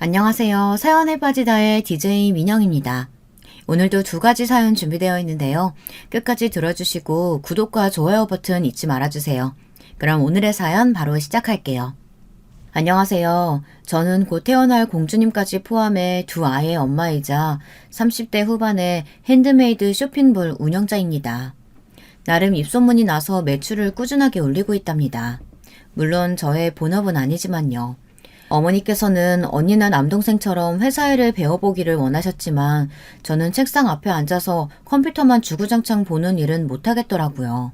안녕하세요. 사연에 빠지다의 DJ 민영입니다. 오늘도 두 가지 사연 준비되어 있는데요. 끝까지 들어주시고 구독과 좋아요 버튼 잊지 말아주세요. 그럼 오늘의 사연 바로 시작할게요. 안녕하세요. 저는 곧 태어날 공주님까지 포함해 두 아이의 엄마이자 30대 후반의 핸드메이드 쇼핑몰 운영자입니다. 나름 입소문이 나서 매출을 꾸준하게 올리고 있답니다. 물론 저의 본업은 아니지만요. 어머니께서는 언니나 남동생처럼 회사 일을 배워보기를 원하셨지만 저는 책상 앞에 앉아서 컴퓨터만 주구장창 보는 일은 못하겠더라고요.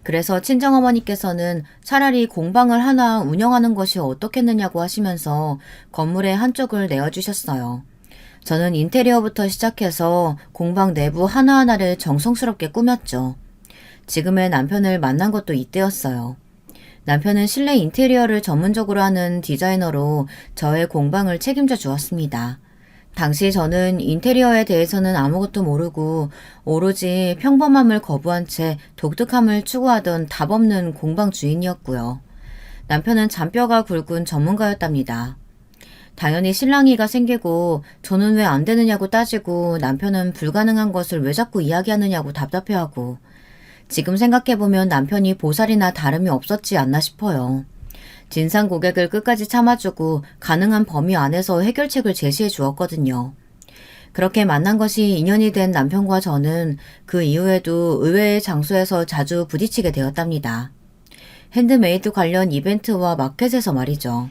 그래서 친정어머니께서는 차라리 공방을 하나 운영하는 것이 어떻겠느냐고 하시면서 건물의 한쪽을 내어주셨어요. 저는 인테리어부터 시작해서 공방 내부 하나하나를 정성스럽게 꾸몄죠. 지금의 남편을 만난 것도 이때였어요. 남편은 실내 인테리어를 전문적으로 하는 디자이너로 저의 공방을 책임져 주었습니다. 당시 저는 인테리어에 대해서는 아무것도 모르고 오로지 평범함을 거부한 채 독특함을 추구하던 답없는 공방 주인이었고요. 남편은 잔뼈가 굵은 전문가였답니다. 당연히 실랑이가 생기고 저는 왜 안 되느냐고 따지고 남편은 불가능한 것을 왜 자꾸 이야기하느냐고 답답해하고 지금 생각해보면 남편이 보살이나 다름이 없었지 않나 싶어요. 진상 고객을 끝까지 참아주고 가능한 범위 안에서 해결책을 제시해 주었거든요. 그렇게 만난 것이 인연이 된 남편과 저는 그 이후에도 의외의 장소에서 자주 부딪히게 되었답니다. 핸드메이드 관련 이벤트와 마켓에서 말이죠.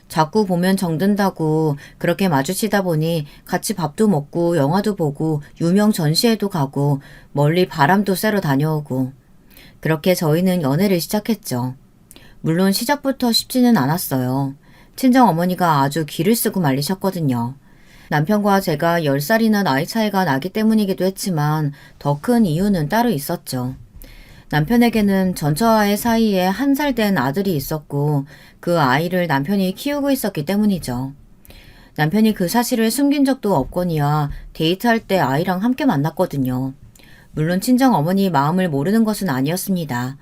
자꾸 보면 정든다고 그렇게 마주치다 보니 같이 밥도 먹고 영화도 보고 유명 전시회도 가고 멀리 바람도 쐬러 다녀오고 그렇게 저희는 연애를 시작했죠. 물론 시작부터 쉽지는 않았어요. 친정어머니가 아주 기를 쓰고 말리셨거든요. 남편과 제가 10살이나 나이 차이가 나기 때문이기도 했지만 더 큰 이유는 따로 있었죠. 남편에게는 전처아의 사이에 1살 된 아들이 있었고 그 아이를 남편이 키우고 있었기 때문이죠. 남편이 그 사실을 숨긴 적도 없거니와 데이트할 때 아이랑 함께 만났거든요. 물론 친정어머니 마음을 모르는 것은 아니었습니다.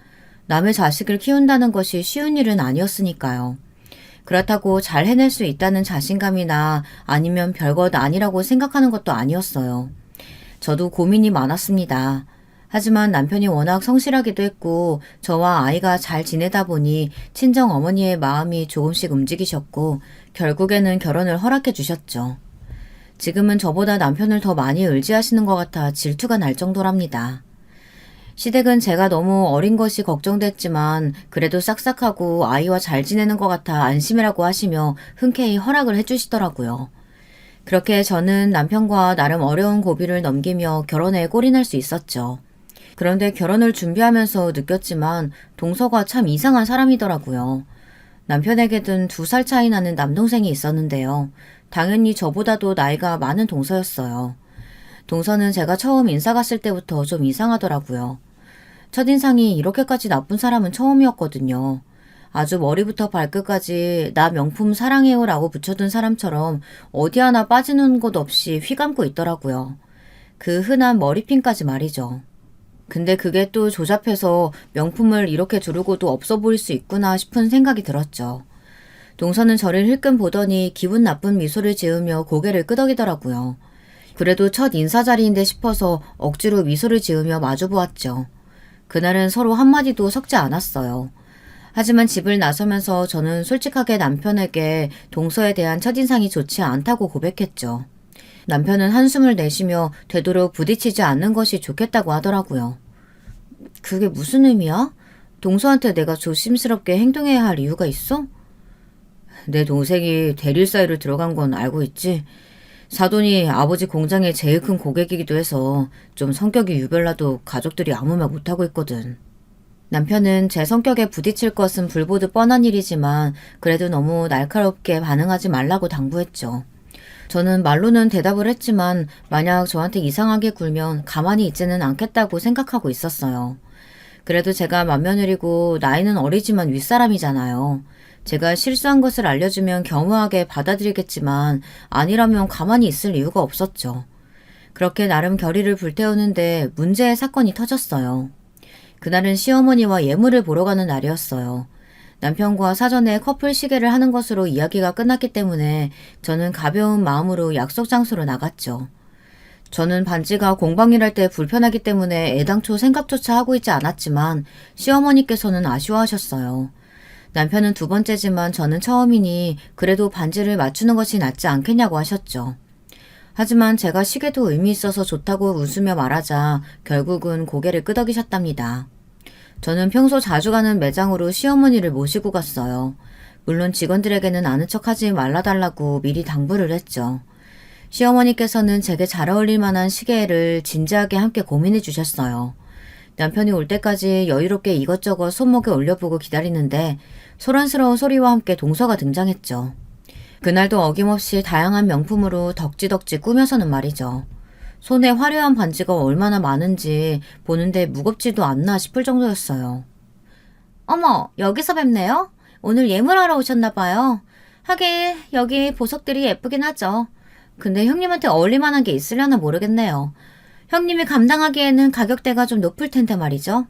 남의 자식을 키운다는 것이 쉬운 일은 아니었으니까요. 그렇다고 잘 해낼 수 있다는 자신감이나 아니면 별것 아니라고 생각하는 것도 아니었어요. 저도 고민이 많았습니다. 하지만 남편이 워낙 성실하기도 했고 저와 아이가 잘 지내다 보니 친정 어머니의 마음이 조금씩 움직이셨고 결국에는 결혼을 허락해 주셨죠. 지금은 저보다 남편을 더 많이 의지하시는 것 같아 질투가 날 정도랍니다. 시댁은 제가 너무 어린 것이 걱정됐지만 그래도 싹싹하고 아이와 잘 지내는 것 같아 안심이라고 하시며 흔쾌히 허락을 해주시더라고요. 그렇게 저는 남편과 나름 어려운 고비를 넘기며 결혼에 골인할 수 있었죠. 그런데 결혼을 준비하면서 느꼈지만 동서가 참 이상한 사람이더라고요. 남편에게는 2살 차이 나는 남동생이 있었는데요. 당연히 저보다도 나이가 많은 동서였어요. 동서는 제가 처음 인사 갔을 때부터 좀 이상하더라고요. 첫인상이 이렇게까지 나쁜 사람은 처음이었거든요. 아주 머리부터 발끝까지 나 명품 사랑해요 라고 붙여둔 사람처럼 어디 하나 빠지는 곳 없이 휘감고 있더라고요. 그 흔한 머리핀까지 말이죠. 근데 그게 또 조잡해서 명품을 이렇게 두르고도 없어 보일 수 있구나 싶은 생각이 들었죠. 동서는 저를 힐끔 보더니 기분 나쁜 미소를 지으며 고개를 끄덕이더라고요. 그래도 첫 인사 자리인데 싶어서 억지로 미소를 지으며 마주보았죠. 그날은 서로 한마디도 섞지 않았어요. 하지만 집을 나서면서 저는 솔직하게 남편에게 동서에 대한 첫인상이 좋지 않다고 고백했죠. 남편은 한숨을 내쉬며 되도록 부딪히지 않는 것이 좋겠다고 하더라고요. 그게 무슨 의미야? 동서한테 내가 조심스럽게 행동해야 할 이유가 있어? 내 동생이 대릴 사이로 들어간 건 알고 있지? 사돈이 아버지 공장의 제일 큰 고객이기도 해서 좀 성격이 유별나도 가족들이 아무 말 못하고 있거든. 남편은 제 성격에 부딪힐 것은 불보듯 뻔한 일이지만 그래도 너무 날카롭게 반응하지 말라고 당부했죠. 저는 말로는 대답을 했지만 만약 저한테 이상하게 굴면 가만히 있지는 않겠다고 생각하고 있었어요. 그래도 제가 맏며느리고 나이는 어리지만 윗사람이잖아요. 제가 실수한 것을 알려주면 겸허하게 받아들이겠지만 아니라면 가만히 있을 이유가 없었죠. 그렇게 나름 결의를 불태우는데 문제의 사건이 터졌어요. 그날은 시어머니와 예물을 보러 가는 날이었어요. 남편과 사전에 커플 시계를 하는 것으로 이야기가 끝났기 때문에 저는 가벼운 마음으로 약속 장소로 나갔죠. 저는 반지가 공방일할 때 불편하기 때문에 애당초 생각조차 하고 있지 않았지만 시어머니께서는 아쉬워하셨어요. 남편은 두 번째지만 저는 처음이니 그래도 반지를 맞추는 것이 낫지 않겠냐고 하셨죠. 하지만 제가 시계도 의미 있어서 좋다고 웃으며 말하자 결국은 고개를 끄덕이셨답니다. 저는 평소 자주 가는 매장으로 시어머니를 모시고 갔어요. 물론 직원들에게는 아는 척하지 말아달라고 미리 당부를 했죠. 시어머니께서는 제게 잘 어울릴 만한 시계를 진지하게 함께 고민해 주셨어요. 남편이 올 때까지 여유롭게 이것저것 손목에 올려보고 기다리는데 소란스러운 소리와 함께 동서가 등장했죠. 그날도 어김없이 다양한 명품으로 덕지덕지 꾸며서는 말이죠. 손에 화려한 반지가 얼마나 많은지 보는데 무겁지도 않나 싶을 정도였어요. 어머, 여기서 뵙네요? 오늘 예물하러 오셨나봐요. 하긴 여기 보석들이 예쁘긴 하죠. 근데 형님한테 어울릴 만한 게 있으려나 모르겠네요. 형님이 감당하기에는 가격대가 좀 높을 텐데 말이죠.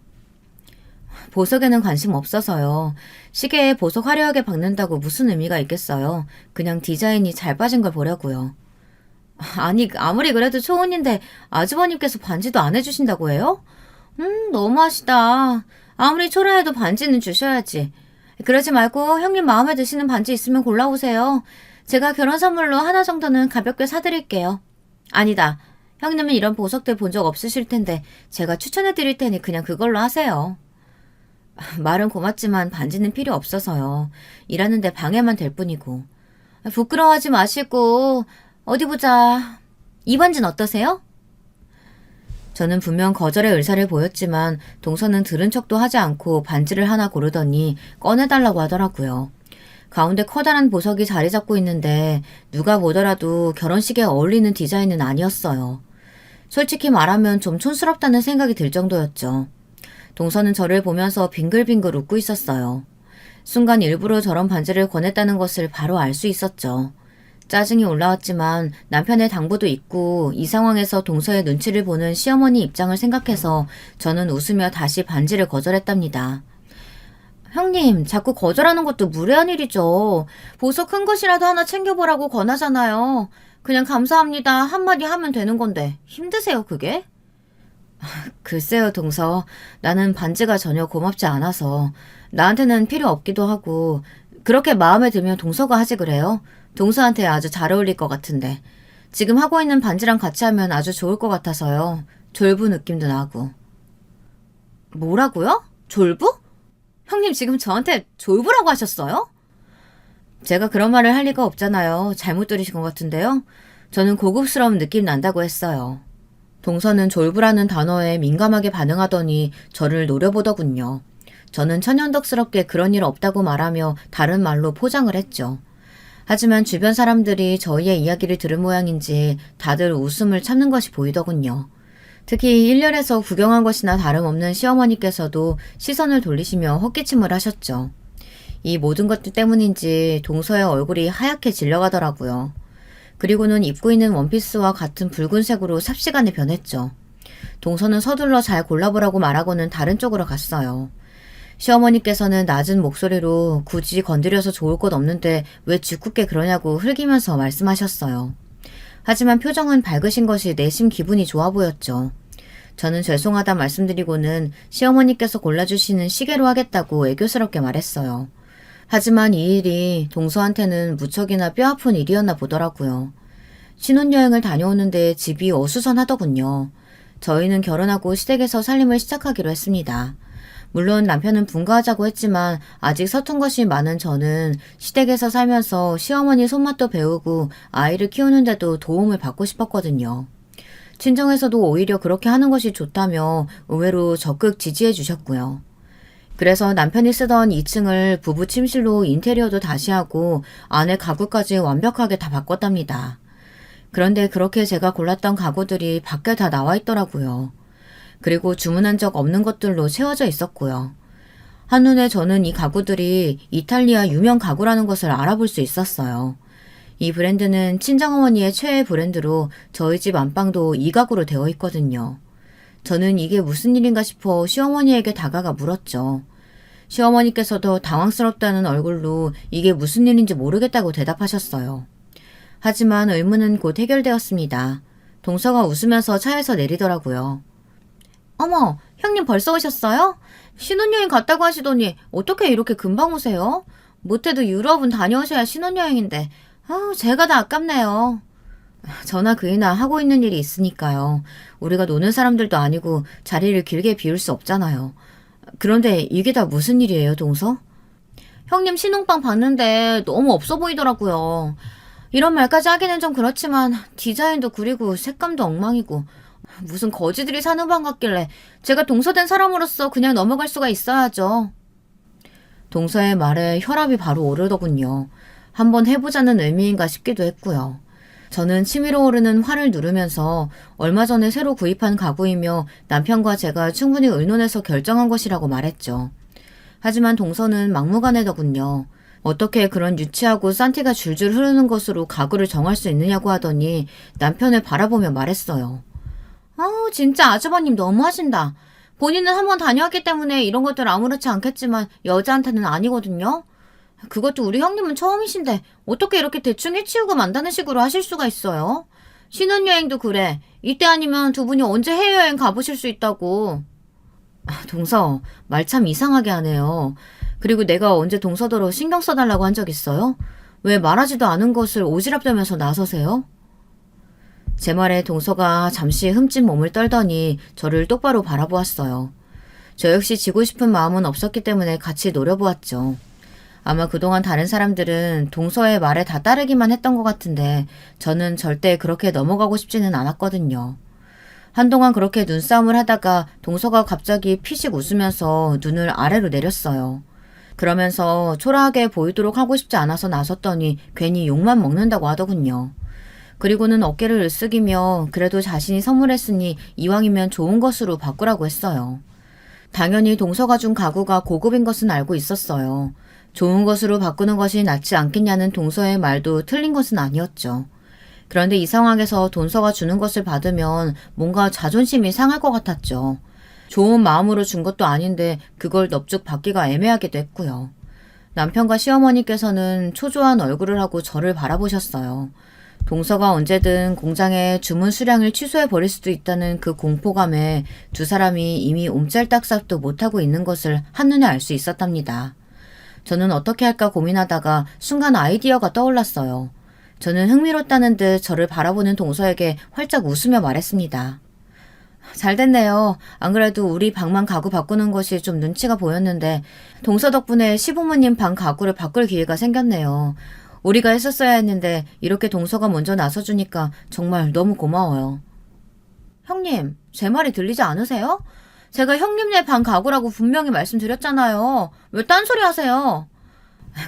보석에는 관심 없어서요. 시계에 보석 화려하게 박는다고 무슨 의미가 있겠어요. 그냥 디자인이 잘 빠진 걸 보려고요. 아니, 아무리 그래도 초혼인데 아주버님께서 반지도 안 해주신다고 해요? 너무하시다. 아무리 초라해도 반지는 주셔야지. 그러지 말고 형님 마음에 드시는 반지 있으면 골라오세요. 제가 결혼 선물로 하나 정도는 가볍게 사드릴게요. 아니다. 형님은 이런 보석들 본 적 없으실 텐데 제가 추천해 드릴 테니 그냥 그걸로 하세요. 말은 고맙지만 반지는 필요 없어서요. 일하는데 방해만 될 뿐이고. 부끄러워하지 마시고 어디 보자. 이 반지는 어떠세요? 저는 분명 거절의 의사를 보였지만 동서는 들은 척도 하지 않고 반지를 하나 고르더니 꺼내달라고 하더라고요. 가운데 커다란 보석이 자리 잡고 있는데 누가 보더라도 결혼식에 어울리는 디자인은 아니었어요. 솔직히 말하면 좀 촌스럽다는 생각이 들 정도였죠. 동서는 저를 보면서 빙글빙글 웃고 있었어요. 순간 일부러 저런 반지를 권했다는 것을 바로 알 수 있었죠. 짜증이 올라왔지만 남편의 당부도 있고 이 상황에서 동서의 눈치를 보는 시어머니 입장을 생각해서 저는 웃으며 다시 반지를 거절했답니다. 형님, 자꾸 거절하는 것도 무례한 일이죠. 보석 큰 것이라도 하나 챙겨보라고 권하잖아요. 그냥 감사합니다 한마디 하면 되는 건데 힘드세요 그게? 글쎄요 동서, 나는 반지가 전혀 고맙지 않아서 나한테는 필요 없기도 하고 그렇게 마음에 들면 동서가 하지 그래요? 동서한테 아주 잘 어울릴 것 같은데 지금 하고 있는 반지랑 같이 하면 아주 좋을 것 같아서요. 졸부 느낌도 나고. 뭐라고요? 졸부? 형님 지금 저한테 졸부라고 하셨어요? 제가 그런 말을 할 리가 없잖아요. 잘못 들으신 것 같은데요. 저는 고급스러운 느낌 난다고 했어요. 동서는 졸부라는 단어에 민감하게 반응하더니 저를 노려보더군요. 저는 천연덕스럽게 그런 일 없다고 말하며 다른 말로 포장을 했죠. 하지만 주변 사람들이 저희의 이야기를 들은 모양인지 다들 웃음을 참는 것이 보이더군요. 특히 1년에서 구경한 것이나 다름없는 시어머니께서도 시선을 돌리시며 헛기침을 하셨죠. 이 모든 것들 때문인지 동서의 얼굴이 하얗게 질려가더라고요. 그리고는 입고 있는 원피스와 같은 붉은색으로 삽시간에 변했죠. 동서는 서둘러 잘 골라보라고 말하고는 다른 쪽으로 갔어요. 시어머니께서는 낮은 목소리로 굳이 건드려서 좋을 것 없는데 왜 짓궂게 그러냐고 흘기면서 말씀하셨어요. 하지만 표정은 밝으신 것이 내심 기분이 좋아 보였죠. 저는 죄송하다 말씀드리고는 시어머니께서 골라주시는 시계로 하겠다고 애교스럽게 말했어요. 하지만 이 일이 동서한테는 무척이나 뼈아픈 일이었나 보더라고요. 신혼여행을 다녀오는데 집이 어수선하더군요. 저희는 결혼하고 시댁에서 살림을 시작하기로 했습니다. 물론 남편은 분가하자고 했지만 아직 서툰 것이 많은 저는 시댁에서 살면서 시어머니 손맛도 배우고 아이를 키우는데도 도움을 받고 싶었거든요. 친정에서도 오히려 그렇게 하는 것이 좋다며 의외로 적극 지지해 주셨고요. 그래서 남편이 쓰던 2층을 부부 침실로 인테리어도 다시 하고 안에 가구까지 완벽하게 다 바꿨답니다. 그런데 그렇게 제가 골랐던 가구들이 밖에 다 나와 있더라고요. 그리고 주문한 적 없는 것들로 채워져 있었고요. 한눈에 저는 이 가구들이 이탈리아 유명 가구라는 것을 알아볼 수 있었어요. 이 브랜드는 친정어머니의 최애 브랜드로 저희 집 안방도 이 가구로 되어 있거든요. 저는 이게 무슨 일인가 싶어 시어머니에게 다가가 물었죠. 시어머니께서도 당황스럽다는 얼굴로 이게 무슨 일인지 모르겠다고 대답하셨어요. 하지만 의문은 곧 해결되었습니다. 동서가 웃으면서 차에서 내리더라고요. 어머, 형님 벌써 오셨어요? 신혼여행 갔다고 하시더니 어떻게 이렇게 금방 오세요? 못해도 유럽은 다녀오셔야 신혼여행인데 제가 다 아깝네요. 저나 그이나 하고 있는 일이 있으니까요. 우리가 노는 사람들도 아니고 자리를 길게 비울 수 없잖아요. 그런데 이게 다 무슨 일이에요, 동서? 형님 신혼방 봤는데 너무 없어 보이더라고요. 이런 말까지 하기는 좀 그렇지만 디자인도 구리고 색감도 엉망이고 무슨 거지들이 사는 방 같길래 제가 동서된 사람으로서 그냥 넘어갈 수가 있어야죠. 동서의 말에 혈압이 바로 오르더군요. 한번 해보자는 의미인가 싶기도 했고요. 저는 치밀어 오르는 화를 누르면서 얼마 전에 새로 구입한 가구이며 남편과 제가 충분히 의논해서 결정한 것이라고 말했죠. 하지만 동서는 막무가내더군요. 어떻게 그런 유치하고 싼티가 줄줄 흐르는 것으로 가구를 정할 수 있느냐고 하더니 남편을 바라보며 말했어요. 진짜 아주버님 너무하신다. 본인은 한번 다녀왔기 때문에 이런 것들 아무렇지 않겠지만 여자한테는 아니거든요. 그것도 우리 형님은 처음이신데 어떻게 이렇게 대충 해치우고 만다는 식으로 하실 수가 있어요? 신혼여행도 그래. 이때 아니면 두 분이 언제 해외여행 가보실 수 있다고. 동서, 말 참 이상하게 하네요. 그리고 내가 언제 동서더러 신경 써달라고 한 적 있어요? 왜 말하지도 않은 것을 오지랖대면서 나서세요? 제 말에 동서가 잠시 흠집 몸을 떨더니 저를 똑바로 바라보았어요. 저 역시 지고 싶은 마음은 없었기 때문에 같이 노려보았죠. 아마 그동안 다른 사람들은 동서의 말에 다 따르기만 했던 것 같은데 저는 절대 그렇게 넘어가고 싶지는 않았거든요. 한동안 그렇게 눈싸움을 하다가 동서가 갑자기 피식 웃으면서 눈을 아래로 내렸어요. 그러면서 초라하게 보이도록 하고 싶지 않아서 나섰더니 괜히 욕만 먹는다고 하더군요. 그리고는 어깨를 으쓱이며 그래도 자신이 선물했으니 이왕이면 좋은 것으로 바꾸라고 했어요. 당연히 동서가 준 가구가 고급인 것은 알고 있었어요. 좋은 것으로 바꾸는 것이 낫지 않겠냐는 동서의 말도 틀린 것은 아니었죠. 그런데 이 상황에서 동서가 주는 것을 받으면 뭔가 자존심이 상할 것 같았죠. 좋은 마음으로 준 것도 아닌데 그걸 넙죽 받기가 애매하기도 했고요. 남편과 시어머니께서는 초조한 얼굴을 하고 저를 바라보셨어요. 동서가 언제든 공장의 주문 수량을 취소해 버릴 수도 있다는 그 공포감에 두 사람이 이미 옴짤딱sap도 못하고 있는 것을 한눈에 알 수 있었답니다. 저는 어떻게 할까 고민하다가 순간 아이디어가 떠올랐어요. 저는 흥미롭다는 듯 저를 바라보는 동서에게 활짝 웃으며 말했습니다. 잘 됐네요. 안 그래도 우리 방만 가구 바꾸는 것이 좀 눈치가 보였는데 동서 덕분에 시부모님 방 가구를 바꿀 기회가 생겼네요. 우리가 했었어야 했는데 이렇게 동서가 먼저 나서주니까 정말 너무 고마워요. 형님, 제 말이 들리지 않으세요? 제가 형님네 방 가구라고 분명히 말씀드렸잖아요. 왜 딴소리 하세요?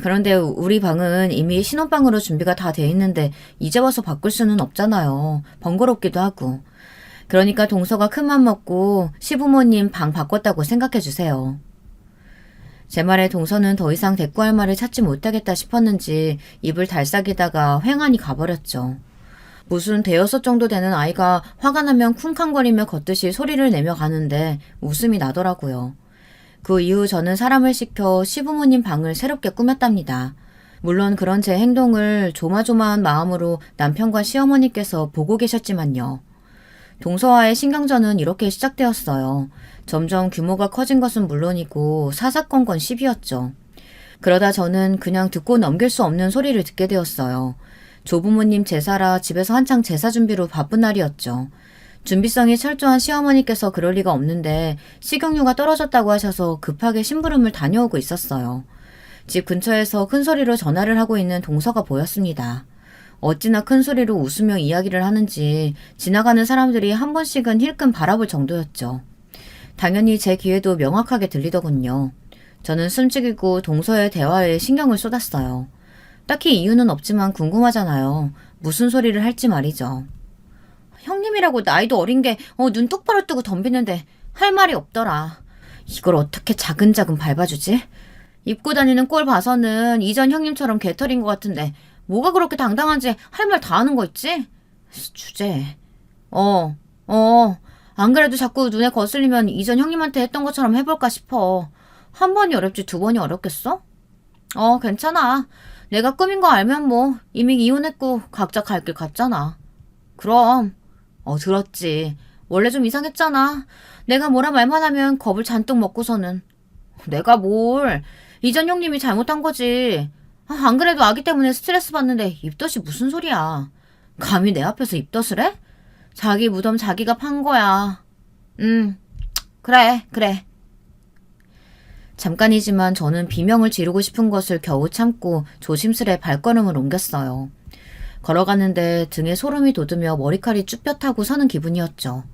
그런데 우리 방은 이미 신혼방으로 준비가 다 돼 있는데 이제 와서 바꿀 수는 없잖아요. 번거롭기도 하고. 그러니까 동서가 큰맘 먹고 시부모님 방 바꿨다고 생각해 주세요. 제 말에 동서는 더 이상 대꾸할 말을 찾지 못하겠다 싶었는지 입을 달싹이다가 횡하니 가버렸죠. 무슨 대여섯 정도 되는 아이가 화가 나면 쿵쾅거리며 걷듯이 소리를 내며 가는데 웃음이 나더라고요. 그 이후 저는 사람을 시켜 시부모님 방을 새롭게 꾸몄답니다. 물론 그런 제 행동을 조마조마한 마음으로 남편과 시어머니께서 보고 계셨지만요. 동서와의 신경전은 이렇게 시작되었어요. 점점 규모가 커진 것은 물론이고 사사건건 시비였죠. 그러다 저는 그냥 듣고 넘길 수 없는 소리를 듣게 되었어요. 조부모님 제사라 집에서 한창 제사 준비로 바쁜 날이었죠. 준비성이 철저한 시어머니께서 그럴 리가 없는데 식용유가 떨어졌다고 하셔서 급하게 심부름을 다녀오고 있었어요. 집 근처에서 큰 소리로 전화를 하고 있는 동서가 보였습니다. 어찌나 큰 소리로 웃으며 이야기를 하는지 지나가는 사람들이 한 번씩은 힐끔 바라볼 정도였죠. 당연히 제 귀에도 명확하게 들리더군요. 저는 숨죽이고 동서의 대화에 신경을 쏟았어요. 딱히 이유는 없지만 궁금하잖아요. 무슨 소리를 할지 말이죠. 형님이라고 나이도 어린 게 눈 똑바로 뜨고 덤비는데 할 말이 없더라. 이걸 어떻게 자근자근 밟아주지? 입고 다니는 꼴 봐서는 이전 형님처럼 개털인 것 같은데 뭐가 그렇게 당당한지 할 말 다 하는 거 있지? 주제. 안 그래도 자꾸 눈에 거슬리면 이전 형님한테 했던 것처럼 해볼까 싶어. 한 번이 어렵지 두 번이 어렵겠어? 괜찮아. 내가 꾸민 거 알면 뭐 이미 이혼했고 각자 갈 길 갔잖아. 그럼. 들었지. 원래 좀 이상했잖아. 내가 뭐라 말만 하면 겁을 잔뜩 먹고서는. 내가 뭘. 이전 형님이 잘못한 거지. 안 그래도 아기 때문에 스트레스 받는데 입덧이 무슨 소리야. 감히 내 앞에서 입덧을 해? 자기 무덤 자기가 판 거야. 그래. 잠깐이지만 저는 비명을 지르고 싶은 것을 겨우 참고 조심스레 발걸음을 옮겼어요. 걸어가는데 등에 소름이 돋으며 머리칼이 쭈뼛하고 서는 기분이었죠.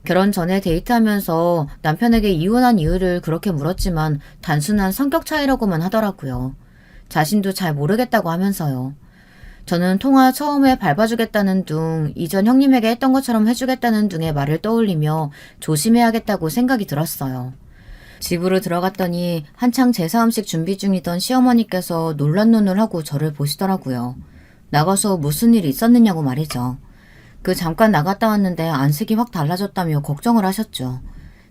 결혼 전에 데이트하면서 남편에게 이혼한 이유를 그렇게 물었지만 단순한 성격 차이라고만 하더라고요. 자신도 잘 모르겠다고 하면서요. 저는 통화 처음에 밟아주겠다는 둥, 이전 형님에게 했던 것처럼 해주겠다는 둥의 말을 떠올리며 조심해야겠다고 생각이 들었어요. 집으로 들어갔더니 한창 제사 음식 준비 중이던 시어머니께서 놀란 눈을 하고 저를 보시더라고요. 나가서 무슨 일이 있었느냐고 말이죠. 잠깐 나갔다 왔는데 안색이 확 달라졌다며 걱정을 하셨죠.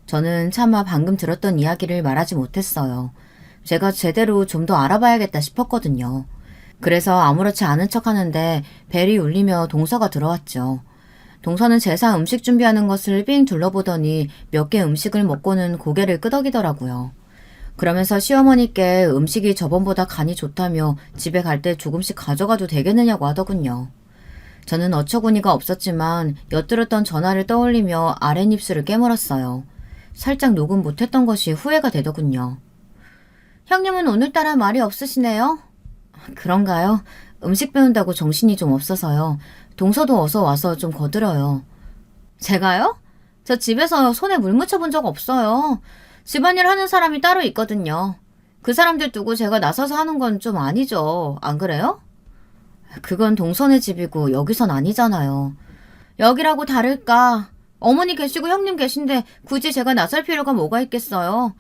저는 차마 방금 들었던 이야기를 말하지 못했어요. 제가 제대로 좀 더 알아봐야겠다 싶었거든요. 그래서 아무렇지 않은 척 하는데 벨이 울리며 동서가 들어왔죠. 동서는 제사 음식 준비하는 것을 삥 둘러보더니 몇 개 음식을 먹고는 고개를 끄덕이더라고요. 그러면서 시어머니께 음식이 저번보다 간이 좋다며 집에 갈 때 조금씩 가져가도 되겠느냐고 하더군요. 저는 어처구니가 없었지만 엿들었던 전화를 떠올리며 아랫입술을 깨물었어요. 살짝 녹음 못했던 것이 후회가 되더군요. 형님은 오늘따라 말이 없으시네요? 그런가요? 음식 배운다고 정신이 좀 없어서요. 동서도 어서 와서 좀 거들어요. 제가요? 저 집에서 손에 물 묻혀본 적 없어요. 집안일 하는 사람이 따로 있거든요. 그 사람들 두고 제가 나서서 하는 건 좀 아니죠. 안 그래요? 그건 동서네 집이고 여기선 아니잖아요. 여기라고 다를까? 어머니 계시고 형님 계신데 굳이 제가 나설 필요가 뭐가 있겠어요.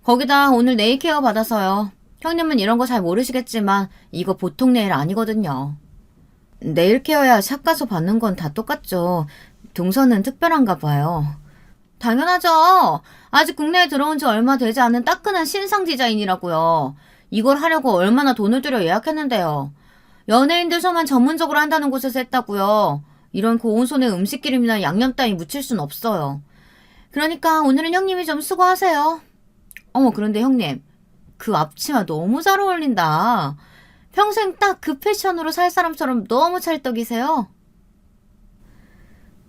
거기다 오늘 네일케어 받아서요. 형님은 이런 거 잘 모르시겠지만 이거 보통 네일 아니거든요. 네일케어야 샵 가서 받는 건 다 똑같죠. 동서는 특별한가 봐요. 당연하죠. 아직 국내에 들어온 지 얼마 되지 않은 따끈한 신상 디자인이라고요. 이걸 하려고 얼마나 돈을 들여 예약했는데요. 연예인들서만 전문적으로 한다는 곳에서 했다고요. 이런 고운 손에 음식 기름이나 양념 따위 묻힐 순 없어요. 그러니까 오늘은 형님이 좀 수고하세요. 그런데 형님, 그 앞치마 너무 잘 어울린다. 평생 딱 그 패션으로 살 사람처럼 너무 찰떡이세요.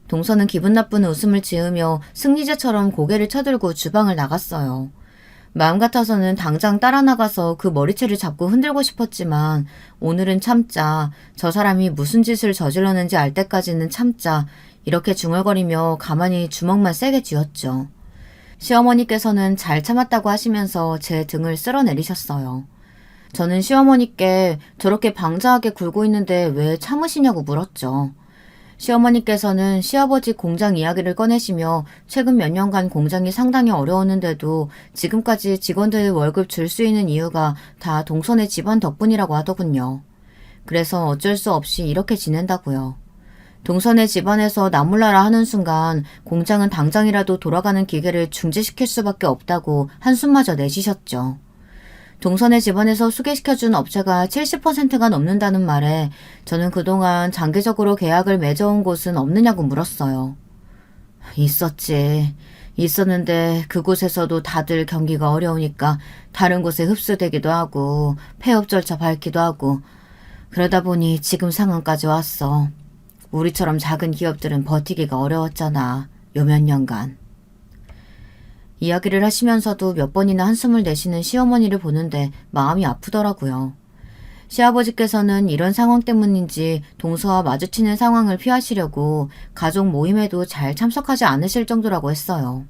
동서는 기분 나쁜 웃음을 지으며 승리자처럼 고개를 쳐들고 주방을 나갔어요. 마음 같아서는 당장 따라 나가서 그 머리채를 잡고 흔들고 싶었지만 오늘은 참자, 저 사람이 무슨 짓을 저질렀는지 알 때까지는 참자, 이렇게 중얼거리며 가만히 주먹만 세게 쥐었죠. 시어머니께서는 잘 참았다고 하시면서 제 등을 쓸어내리셨어요. 저는 시어머니께 저렇게 방자하게 굴고 있는데 왜 참으시냐고 물었죠. 시어머니께서는 시아버지 공장 이야기를 꺼내시며 최근 몇 년간 공장이 상당히 어려웠는데도 지금까지 직원들 월급 줄 수 있는 이유가 다 동서네 집안 덕분이라고 하더군요. 그래서 어쩔 수 없이 이렇게 지낸다고요. 동서네 집안에서 나몰라라 하는 순간 공장은 당장이라도 돌아가는 기계를 중지시킬 수밖에 없다고 한숨마저 내쉬셨죠. 동서네 집안에서 소개시켜준 업체가 70%가 넘는다는 말에 저는 그동안 장기적으로 계약을 맺어온 곳은 없느냐고 물었어요. 있었지. 있었는데 그곳에서도 다들 경기가 어려우니까 다른 곳에 흡수되기도 하고 폐업 절차 밟기도 하고 그러다 보니 지금 상황까지 왔어. 우리처럼 작은 기업들은 버티기가 어려웠잖아. 요 몇 년간. 이야기를 하시면서도 몇 번이나 한숨을 내쉬는 시어머니를 보는데 마음이 아프더라고요. 시아버지께서는 이런 상황 때문인지 동서와 마주치는 상황을 피하시려고 가족 모임에도 잘 참석하지 않으실 정도라고 했어요.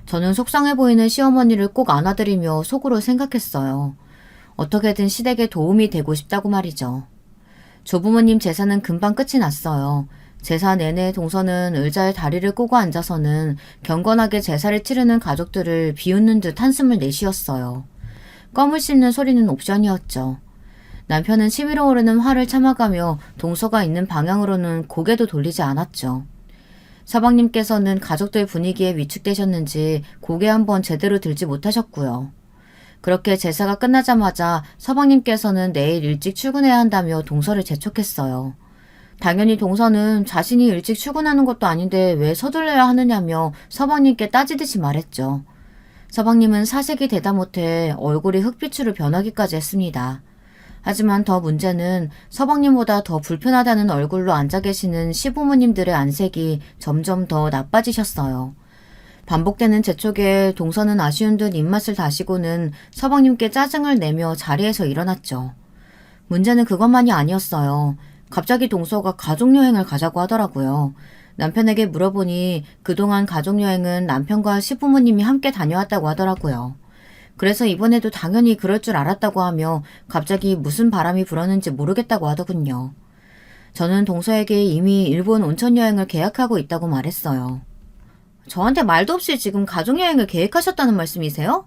저는 속상해 보이는 시어머니를 꼭 안아드리며 속으로 생각했어요. 어떻게든 시댁에 도움이 되고 싶다고 말이죠. 조부모님 제사는 금방 끝이 났어요. 제사 내내 동서는 의자에 다리를 꼬고 앉아서는 경건하게 제사를 치르는 가족들을 비웃는 듯 한숨을 내쉬었어요. 껌을 씹는 소리는 옵션이었죠. 남편은 치밀어 오르는 화를 참아가며 동서가 있는 방향으로는 고개도 돌리지 않았죠. 서방님께서는 가족들 분위기에 위축되셨는지 고개 한번 제대로 들지 못하셨고요. 그렇게 제사가 끝나자마자 서방님께서는 내일 일찍 출근해야 한다며 동서를 재촉했어요. 당연히 동서는 자신이 일찍 출근하는 것도 아닌데 왜 서둘러야 하느냐며 서방님께 따지듯이 말했죠. 서방님은 사색이 되다 못해 얼굴이 흑빛으로 변하기까지 했습니다. 하지만 더 문제는 서방님보다 더 불편하다는 얼굴로 앉아 계시는 시부모님들의 안색이 점점 더 나빠지셨어요. 반복되는 재촉에 동서는 아쉬운 듯 입맛을 다시고는 서방님께 짜증을 내며 자리에서 일어났죠. 문제는 그것만이 아니었어요. 갑자기 동서가 가족여행을 가자고 하더라고요. 남편에게 물어보니 그동안 가족여행은 남편과 시부모님이 함께 다녀왔다고 하더라고요. 그래서 이번에도 당연히 그럴 줄 알았다고 하며 갑자기 무슨 바람이 불었는지 모르겠다고 하더군요. 저는 동서에게 이미 일본 온천여행을 계약하고 있다고 말했어요. 저한테 말도 없이 지금 가족여행을 계획하셨다는 말씀이세요?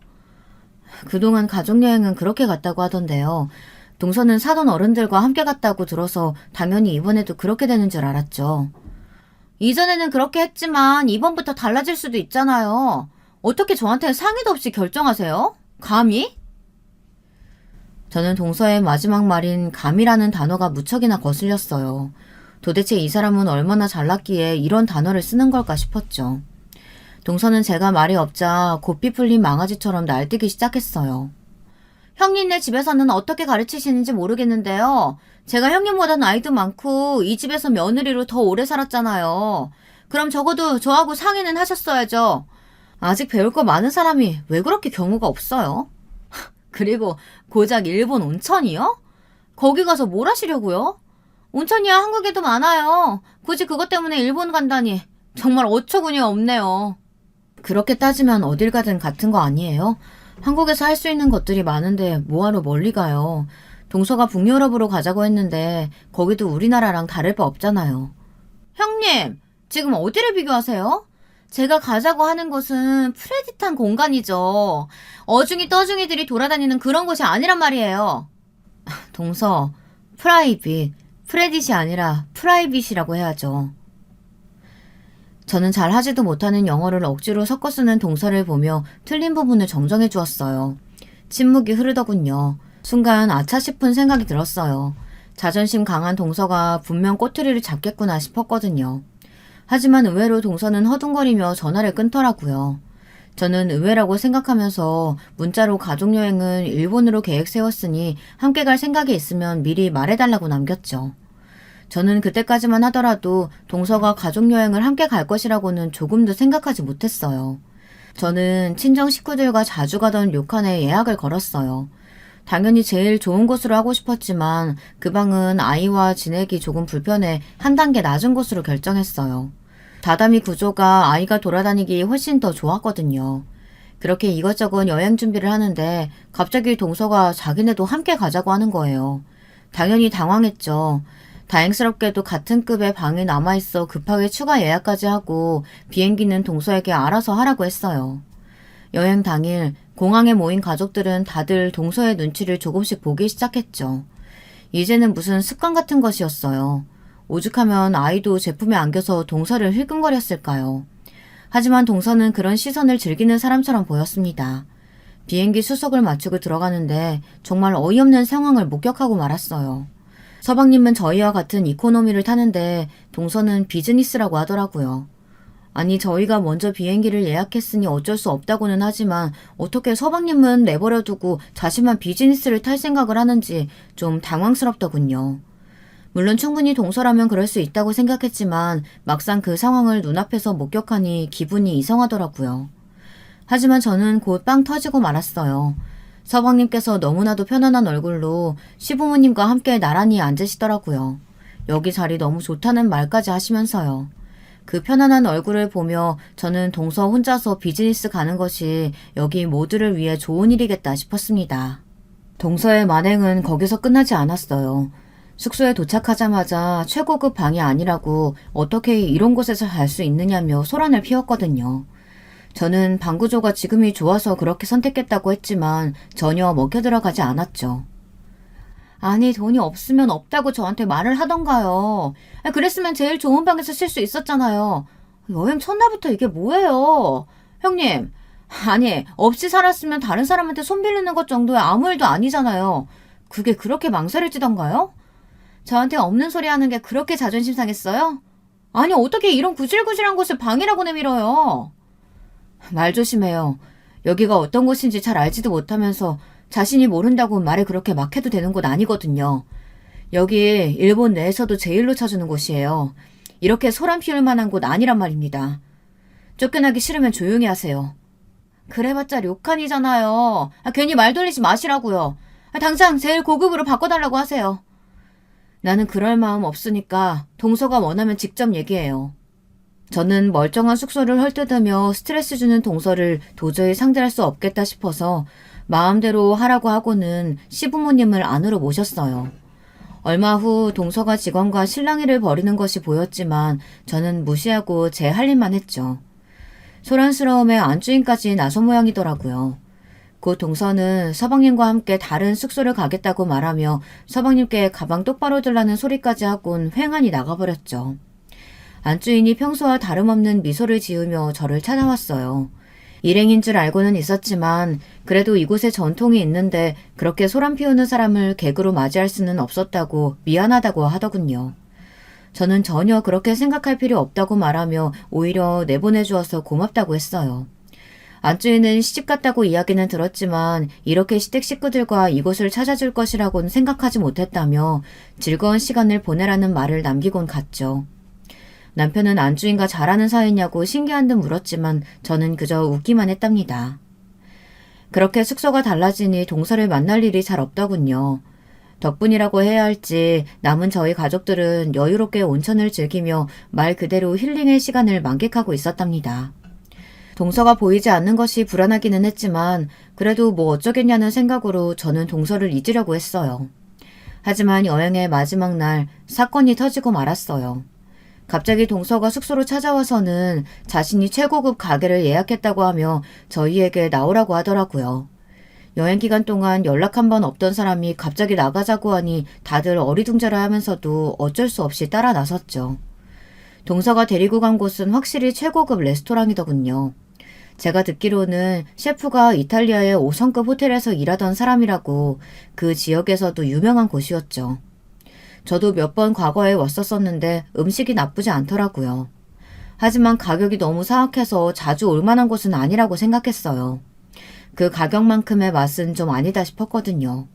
그동안 가족여행은 그렇게 갔다고 하던데요. 동서는 사돈 어른들과 함께 갔다고 들어서 당연히 이번에도 그렇게 되는 줄 알았죠. 이전에는 그렇게 했지만 이번부터 달라질 수도 있잖아요. 어떻게 저한테 상의도 없이 결정하세요? 감히? 저는 동서의 마지막 말인 감이라는 단어가 무척이나 거슬렸어요. 도대체 이 사람은 얼마나 잘났기에 이런 단어를 쓰는 걸까 싶었죠. 동서는 제가 말이 없자 고삐 풀린 망아지처럼 날뛰기 시작했어요. 형님네 집에서는 어떻게 가르치시는지 모르겠는데요. 제가 형님보다 나이도 많고 이 집에서 며느리로 더 오래 살았잖아요. 그럼 적어도 저하고 상의는 하셨어야죠. 아직 배울 거 많은 사람이 왜 그렇게 경우가 없어요? 그리고 고작 일본 온천이요? 거기 가서 뭘 하시려고요? 온천이야 한국에도 많아요. 굳이 그것 때문에 일본 간다니 정말 어처구니가 없네요. 그렇게 따지면 어딜 가든 같은 거 아니에요? 한국에서 할 수 있는 것들이 많은데 뭐하러 멀리 가요. 동서가 북유럽으로 가자고 했는데 거기도 우리나라랑 다를 바 없잖아요. 형님, 지금 어디를 비교하세요? 제가 가자고 하는 곳은 프레딧한 공간이죠. 어중이 떠중이들이 돌아다니는 그런 곳이 아니란 말이에요. 동서, 프라이빗, 프레딧이 아니라 프라이빗이라고 해야죠. 저는 잘 하지도 못하는 영어를 억지로 섞어 쓰는 동서를 보며 틀린 부분을 정정해 주었어요. 침묵이 흐르더군요. 순간 아차 싶은 생각이 들었어요. 자존심 강한 동서가 분명 꼬투리를 잡겠구나 싶었거든요. 하지만 의외로 동서는 허둥거리며 전화를 끊더라고요. 저는 의외라고 생각하면서 문자로 가족여행은 일본으로 계획 세웠으니 함께 갈 생각이 있으면 미리 말해달라고 남겼죠. 저는 그때까지만 하더라도 동서가 가족여행을 함께 갈 것이라고는 조금도 생각하지 못했어요. 저는 친정 식구들과 자주 가던 료칸에 예약을 걸었어요. 당연히 제일 좋은 곳으로 하고 싶었지만 그 방은 아이와 지내기 조금 불편해 한 단계 낮은 곳으로 결정했어요. 다다미 구조가 아이가 돌아다니기 훨씬 더 좋았거든요. 그렇게 이것저것 여행 준비를 하는데 갑자기 동서가 자기네도 함께 가자고 하는 거예요. 당연히 당황했죠. 다행스럽게도 같은 급의 방이 남아있어 급하게 추가 예약까지 하고 비행기는 동서에게 알아서 하라고 했어요. 여행 당일 공항에 모인 가족들은 다들 동서의 눈치를 조금씩 보기 시작했죠. 이제는 무슨 습관 같은 것이었어요. 오죽하면 아이도 제품에 안겨서 동서를 힐끔거렸을까요? 하지만 동서는 그런 시선을 즐기는 사람처럼 보였습니다. 비행기 수속을 마치고 들어가는데 정말 어이없는 상황을 목격하고 말았어요. 서방님은 저희와 같은 이코노미를 타는데 동서는 비즈니스라고 하더라고요. 아니 저희가 먼저 비행기를 예약했으니 어쩔 수 없다고는 하지만 어떻게 서방님은 내버려두고 자신만 비즈니스를 탈 생각을 하는지 좀 당황스럽더군요. 물론 충분히 동서라면 그럴 수 있다고 생각했지만 막상 그 상황을 눈앞에서 목격하니 기분이 이상하더라고요. 하지만 저는 곧 빵 터지고 말았어요. 서방님께서 너무나도 편안한 얼굴로 시부모님과 함께 나란히 앉으시더라고요. 여기 자리 너무 좋다는 말까지 하시면서요. 그 편안한 얼굴을 보며 저는 동서 혼자서 비즈니스 가는 것이 여기 모두를 위해 좋은 일이겠다 싶었습니다. 동서의 만행은 거기서 끝나지 않았어요. 숙소에 도착하자마자 최고급 방이 아니라고 어떻게 이런 곳에서 잘 수 있느냐며 소란을 피웠거든요. 저는 방 구조가 지금이 좋아서 그렇게 선택했다고 했지만 전혀 먹혀들어가지 않았죠. 아니 돈이 없으면 없다고 저한테 말을 하던가요. 그랬으면 제일 좋은 방에서 쉴 수 있었잖아요. 여행 첫날부터 이게 뭐예요. 형님 아니, 없이 살았으면 다른 사람한테 손 빌리는 것 정도의 아무 일도 아니잖아요. 그게 그렇게 망설여지던가요? 저한테 없는 소리 하는 게 그렇게 자존심 상했어요? 아니, 어떻게 이런 구질구질한 곳을 방이라고 내밀어요? 말 조심해요. 여기가 어떤 곳인지 잘 알지도 못하면서 자신이 모른다고 말을 그렇게 막 해도 되는 곳 아니거든요. 여기 일본 내에서도 제일로 쳐주는 곳이에요. 이렇게 소란 피울 만한 곳 아니란 말입니다. 쫓겨나기 싫으면 조용히 하세요. 그래봤자 료칸이잖아요. 괜히 말 돌리지 마시라고요. 당장 제일 고급으로 바꿔달라고 하세요. 나는 그럴 마음 없으니까 동서가 원하면 직접 얘기해요. 저는 멀쩡한 숙소를 헐뜯으며 스트레스 주는 동서를 도저히 상대할 수 없겠다 싶어서 마음대로 하라고 하고는 시부모님을 안으로 모셨어요. 얼마 후 동서가 직원과 실랑이를 벌이는 것이 보였지만 저는 무시하고 제 할 일만 했죠. 소란스러움에 안주인까지 나선 모양이더라고요. 곧 동서는 서방님과 함께 다른 숙소를 가겠다고 말하며 서방님께 가방 똑바로 들라는 소리까지 하곤 횡하니 나가버렸죠. 안주인이 평소와 다름없는 미소를 지으며 저를 찾아왔어요. 일행인 줄 알고는 있었지만 그래도 이곳에 전통이 있는데 그렇게 소란 피우는 사람을 객으로 맞이할 수는 없었다고 미안하다고 하더군요. 저는 전혀 그렇게 생각할 필요 없다고 말하며 오히려 내보내주어서 고맙다고 했어요. 안주인은 시집갔다고 이야기는 들었지만 이렇게 시댁 식구들과 이곳을 찾아줄 것이라고는 생각하지 못했다며 즐거운 시간을 보내라는 말을 남기곤 갔죠. 남편은 안주인과 잘하는 사이냐고 신기한 듯 물었지만 저는 그저 웃기만 했답니다. 그렇게 숙소가 달라지니 동서를 만날 일이 잘 없더군요. 덕분이라고 해야 할지 남은 저희 가족들은 여유롭게 온천을 즐기며 말 그대로 힐링의 시간을 만끽하고 있었답니다. 동서가 보이지 않는 것이 불안하기는 했지만 그래도 뭐 어쩌겠냐는 생각으로 저는 동서를 잊으려고 했어요. 하지만 여행의 마지막 날 사건이 터지고 말았어요. 갑자기 동서가 숙소로 찾아와서는 자신이 최고급 가게를 예약했다고 하며 저희에게 나오라고 하더라고요. 여행 기간 동안 연락 한 번 없던 사람이 갑자기 나가자고 하니 다들 어리둥절해 하면서도 어쩔 수 없이 따라 나섰죠. 동서가 데리고 간 곳은 확실히 최고급 레스토랑이더군요. 제가 듣기로는 셰프가 이탈리아의 5성급 호텔에서 일하던 사람이라고 그 지역에서도 유명한 곳이었죠. 저도 몇 번 과거에 왔었었는데 음식이 나쁘지 않더라고요. 하지만 가격이 너무 사악해서 자주 올 만한 곳은 아니라고 생각했어요. 그 가격만큼의 맛은 좀 아니다 싶었거든요.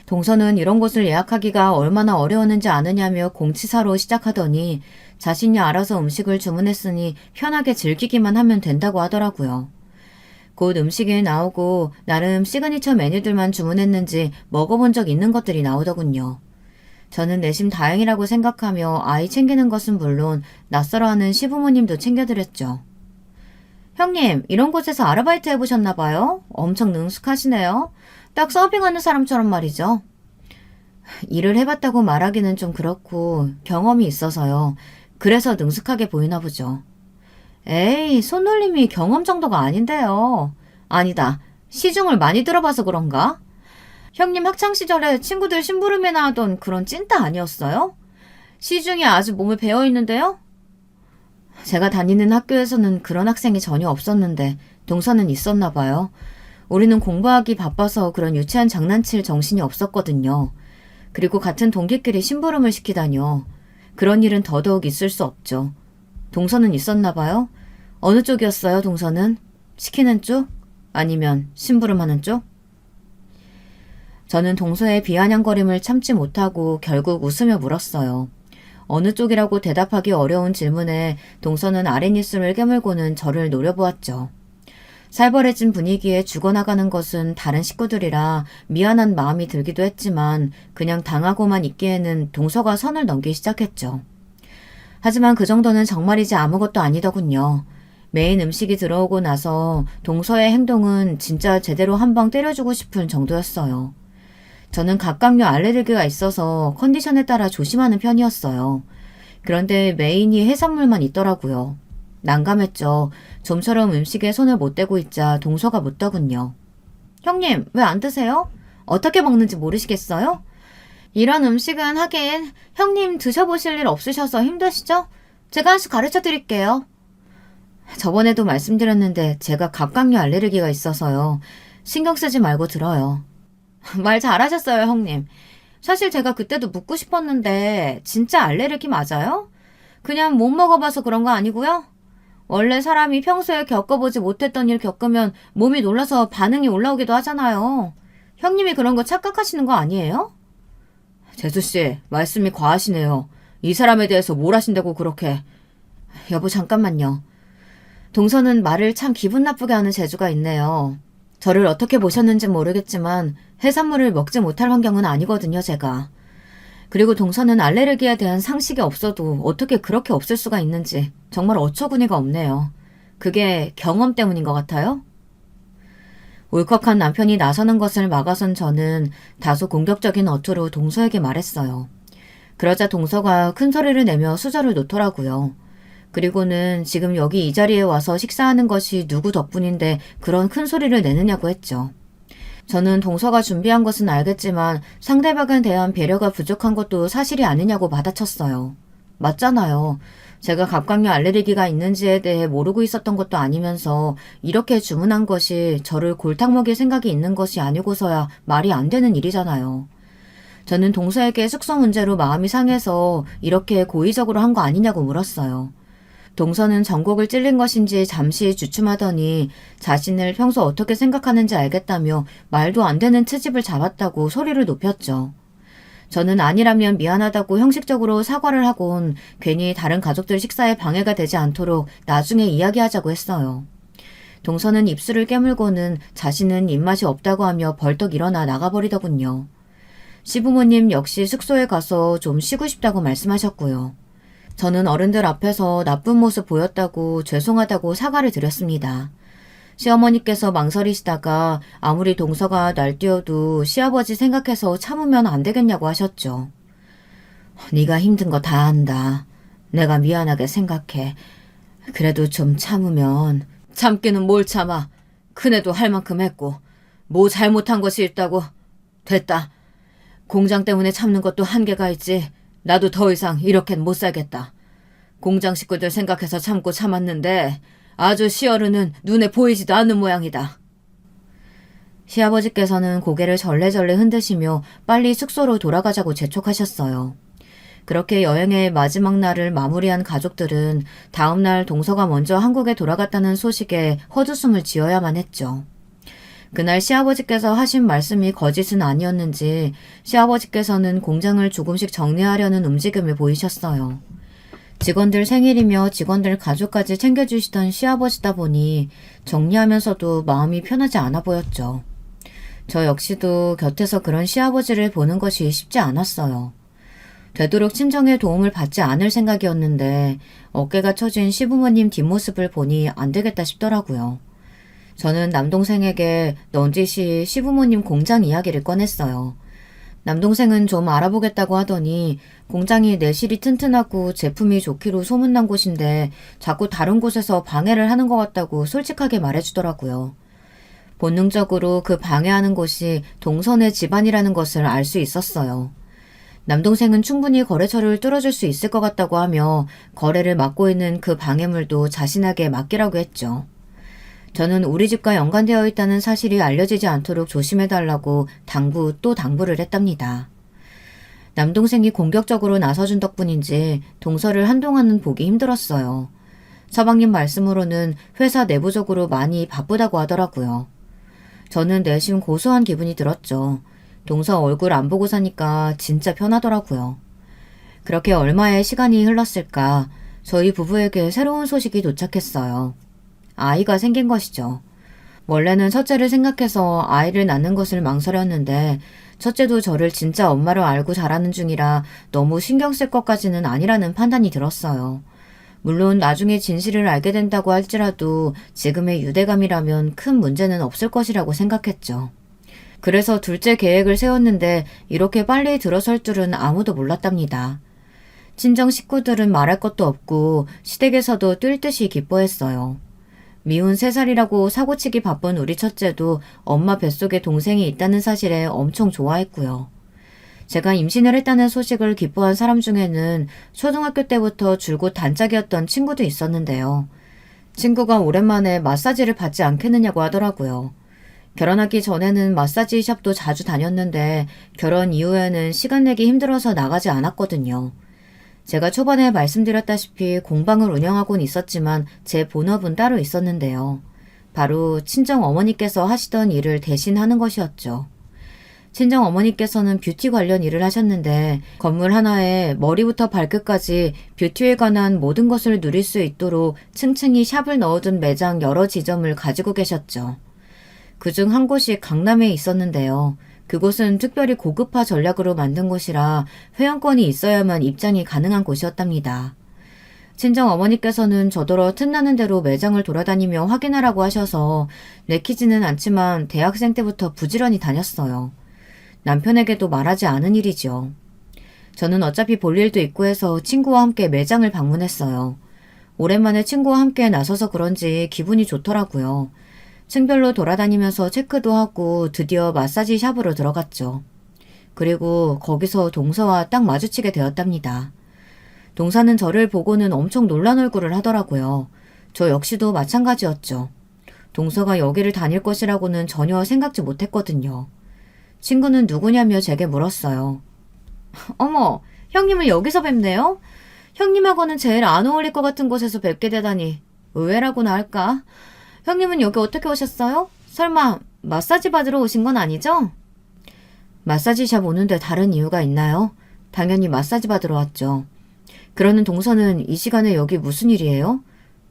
동서는 이런 곳을 예약하기가 얼마나 어려웠는지 아느냐며 공치사로 시작하더니 자신이 알아서 음식을 주문했으니 편하게 즐기기만 하면 된다고 하더라고요. 곧 음식이 나오고 나름 시그니처 메뉴들만 주문했는지 먹어본 적 있는 것들이 나오더군요. 저는 내심 다행이라고 생각하며 아이 챙기는 것은 물론 낯설어하는 시부모님도 챙겨드렸죠. 형님, 이런 곳에서 아르바이트 해보셨나 봐요? 엄청 능숙하시네요. 딱 서빙하는 사람처럼 말이죠. 일을 해봤다고 말하기는 좀 그렇고 경험이 있어서요. 그래서 능숙하게 보이나 보죠. 에이, 손놀림이 경험 정도가 아닌데요. 아니다. 시중을 많이 들어봐서 그런가? 형님 학창시절에 친구들 심부름이나 하던 그런 찐따 아니었어요? 시중에 아주 몸을 배어있는데요? 제가 다니는 학교에서는 그런 학생이 전혀 없었는데 동서는 있었나 봐요. 우리는 공부하기 바빠서 그런 유치한 장난칠 정신이 없었거든요. 그리고 같은 동기끼리 심부름을 시키다뇨. 그런 일은 더더욱 있을 수 없죠. 동서는 있었나 봐요? 어느 쪽이었어요, 동서는? 시키는 쪽? 아니면 심부름하는 쪽? 저는 동서의 비아냥거림을 참지 못하고 결국 웃으며 물었어요. 어느 쪽이라고 대답하기 어려운 질문에 동서는 아랫입술을 깨물고는 저를 노려보았죠. 살벌해진 분위기에 죽어나가는 것은 다른 식구들이라 미안한 마음이 들기도 했지만 그냥 당하고만 있기에는 동서가 선을 넘기 시작했죠. 하지만 그 정도는 정말이지 아무것도 아니더군요. 메인 음식이 들어오고 나서 동서의 행동은 진짜 제대로 한 방 때려주고 싶은 정도였어요. 저는 각각류 알레르기가 있어서 컨디션에 따라 조심하는 편이었어요. 그런데 메인이 해산물만 있더라고요. 난감했죠. 좀처럼 음식에 손을 못 대고 있자 동서가 묻더군요. 형님, 왜 안 드세요? 어떻게 먹는지 모르시겠어요? 이런 음식은 하긴 형님 드셔보실 일 없으셔서 힘드시죠? 제가 한 수 가르쳐 드릴게요. 저번에도 말씀드렸는데 제가 갑각류 알레르기가 있어서요. 신경 쓰지 말고 들어요. 말 잘하셨어요, 형님. 사실 제가 그때도 묻고 싶었는데 진짜 알레르기 맞아요? 그냥 못 먹어봐서 그런 거 아니고요? 원래 사람이 평소에 겪어보지 못했던 일 겪으면 몸이 놀라서 반응이 올라오기도 하잖아요. 형님이 그런 거 착각하시는 거 아니에요? 재수씨, 말씀이 과하시네요. 이 사람에 대해서 뭘 하신다고 그렇게. 여보, 잠깐만요. 동서는 말을 참 기분 나쁘게 하는 재주가 있네요. 저를 어떻게 보셨는지 모르겠지만 해산물을 먹지 못할 환경은 아니거든요, 제가. 그리고 동서는 알레르기에 대한 상식이 없어도 어떻게 그렇게 없을 수가 있는지 정말 어처구니가 없네요. 그게 경험 때문인 것 같아요? 울컥한 남편이 나서는 것을 막아선 저는 다소 공격적인 어투로 동서에게 말했어요. 그러자 동서가 큰 소리를 내며 수저를 놓더라고요. 그리고는 지금 여기 이 자리에 와서 식사하는 것이 누구 덕분인데 그런 큰 소리를 내느냐고 했죠. 저는 동서가 준비한 것은 알겠지만 상대방에 대한 배려가 부족한 것도 사실이 아니냐고 받아쳤어요. 맞잖아요. 제가 갑각류 알레르기가 있는지에 대해 모르고 있었던 것도 아니면서 이렇게 주문한 것이 저를 골탕 먹일 생각이 있는 것이 아니고서야 말이 안 되는 일이잖아요. 저는 동서에게 숙소 문제로 마음이 상해서 이렇게 고의적으로 한 거 아니냐고 물었어요. 동서는 전곡을 찔린 것인지 잠시 주춤하더니 자신을 평소 어떻게 생각하는지 알겠다며 말도 안 되는 트집을 잡았다고 소리를 높였죠. 저는 아니라면 미안하다고 형식적으로 사과를 하곤 괜히 다른 가족들 식사에 방해가 되지 않도록 나중에 이야기하자고 했어요. 동서는 입술을 깨물고는 자신은 입맛이 없다고 하며 벌떡 일어나 나가버리더군요. 시부모님 역시 숙소에 가서 좀 쉬고 싶다고 말씀하셨고요. 저는 어른들 앞에서 나쁜 모습 보였다고 죄송하다고 사과를 드렸습니다. 시어머니께서 망설이시다가 아무리 동서가 날뛰어도 시아버지 생각해서 참으면 안 되겠냐고 하셨죠. 네가 힘든 거 다 안다. 내가 미안하게 생각해. 그래도 좀 참으면. 참기는 뭘 참아. 큰애도 할 만큼 했고 뭐 잘못한 것이 있다고. 됐다. 공장 때문에 참는 것도 한계가 있지. 나도 더 이상 이렇게는 못 살겠다. 공장 식구들 생각해서 참고 참았는데 아주 시어르는 눈에 보이지도 않는 모양이다. 시아버지께서는 고개를 절레절레 흔드시며 빨리 숙소로 돌아가자고 재촉하셨어요. 그렇게 여행의 마지막 날을 마무리한 가족들은 다음 날 동서가 먼저 한국에 돌아갔다는 소식에 헛웃음을 지어야만 했죠. 그날 시아버지께서 하신 말씀이 거짓은 아니었는지 시아버지께서는 공장을 조금씩 정리하려는 움직임을 보이셨어요. 직원들 생일이며 직원들 가족까지 챙겨주시던 시아버지다 보니 정리하면서도 마음이 편하지 않아 보였죠. 저 역시도 곁에서 그런 시아버지를 보는 것이 쉽지 않았어요. 되도록 친정의 도움을 받지 않을 생각이었는데 어깨가 처진 시부모님 뒷모습을 보니 안 되겠다 싶더라고요. 저는 남동생에게 넌지시 시부모님 공장 이야기를 꺼냈어요. 남동생은 좀 알아보겠다고 하더니 공장이 내실이 튼튼하고 제품이 좋기로 소문난 곳인데 자꾸 다른 곳에서 방해를 하는 것 같다고 솔직하게 말해주더라고요. 본능적으로 그 방해하는 곳이 동선의 집안이라는 것을 알 수 있었어요. 남동생은 충분히 거래처를 뚫어줄 수 있을 것 같다고 하며 거래를 맡고 있는 그 방해물도 자신에게 맡기라고 했죠. 저는 우리 집과 연관되어 있다는 사실이 알려지지 않도록 조심해달라고 당부 또 당부를 했답니다. 남동생이 공격적으로 나서준 덕분인지 동서를 한동안은 보기 힘들었어요. 서방님 말씀으로는 회사 내부적으로 많이 바쁘다고 하더라고요. 저는 내심 고소한 기분이 들었죠. 동서 얼굴 안 보고 사니까 진짜 편하더라고요. 그렇게 얼마의 시간이 흘렀을까 저희 부부에게 새로운 소식이 도착했어요. 아이가 생긴 것이죠. 원래는 첫째를 생각해서 아이를 낳는 것을 망설였는데 첫째도 저를 진짜 엄마로 알고 자라는 중이라 너무 신경 쓸 것까지는 아니라는 판단이 들었어요. 물론 나중에 진실을 알게 된다고 할지라도 지금의 유대감이라면 큰 문제는 없을 것이라고 생각했죠. 그래서 둘째 계획을 세웠는데 이렇게 빨리 들어설 줄은 아무도 몰랐답니다. 친정 식구들은 말할 것도 없고 시댁에서도 뛸 듯이 기뻐했어요. 미운 3살이라고 사고치기 바쁜 우리 첫째도 엄마 뱃속에 동생이 있다는 사실에 엄청 좋아했고요. 제가 임신을 했다는 소식을 기뻐한 사람 중에는 초등학교 때부터 줄곧 단짝이었던 친구도 있었는데요. 친구가 오랜만에 마사지를 받지 않겠느냐고 하더라고요. 결혼하기 전에는 마사지 샵도 자주 다녔는데 결혼 이후에는 시간 내기 힘들어서 나가지 않았거든요. 제가 초반에 말씀드렸다시피 공방을 운영하곤 있었지만 제 본업은 따로 있었는데요. 바로 친정 어머니께서 하시던 일을 대신하는 것이었죠. 친정 어머니께서는 뷰티 관련 일을 하셨는데 건물 하나에 머리부터 발끝까지 뷰티에 관한 모든 것을 누릴 수 있도록 층층이 샵을 넣어둔 매장 여러 지점을 가지고 계셨죠. 그중 한 곳이 강남에 있었는데요. 그곳은 특별히 고급화 전략으로 만든 곳이라 회원권이 있어야만 입장이 가능한 곳이었답니다. 친정 어머니께서는 저더러 틈나는 대로 매장을 돌아다니며 확인하라고 하셔서 내키지는 않지만 대학생 때부터 부지런히 다녔어요. 남편에게도 말하지 않은 일이죠. 저는 어차피 볼 일도 있고 해서 친구와 함께 매장을 방문했어요. 오랜만에 친구와 함께 나서서 그런지 기분이 좋더라고요. 층별로 돌아다니면서 체크도 하고 드디어 마사지 샵으로 들어갔죠. 그리고 거기서 동서와 딱 마주치게 되었답니다. 동서는 저를 보고는 엄청 놀란 얼굴을 하더라고요. 저 역시도 마찬가지였죠. 동서가 여기를 다닐 것이라고는 전혀 생각지 못했거든요. 친구는 누구냐며 제게 물었어요. 어머, 형님을 여기서 뵙네요? 형님하고는 제일 안 어울릴 것 같은 곳에서 뵙게 되다니 의외라고나 할까? 형님은 여기 어떻게 오셨어요? 설마 마사지 받으러 오신 건 아니죠? 마사지샵 오는데 다른 이유가 있나요? 당연히 마사지 받으러 왔죠. 그러는 동서는 이 시간에 여기 무슨 일이에요?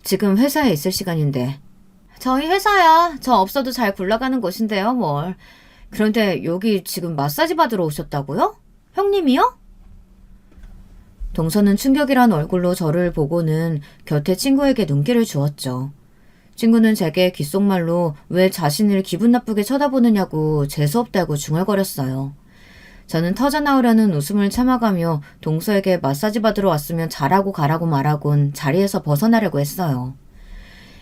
지금 회사에 있을 시간인데. 저희 회사야. 저 없어도 잘 굴러가는 곳인데요, 뭘. 그런데 여기 지금 마사지 받으러 오셨다고요? 형님이요? 동서는 충격이란 얼굴로 저를 보고는 곁에 친구에게 눈길을 주었죠. 친구는 제게 귓속말로 왜 자신을 기분 나쁘게 쳐다보느냐고 재수없다고 중얼거렸어요. 저는 터져나오려는 웃음을 참아가며 동서에게 마사지 받으러 왔으면 잘하고 가라고 말하곤 자리에서 벗어나려고 했어요.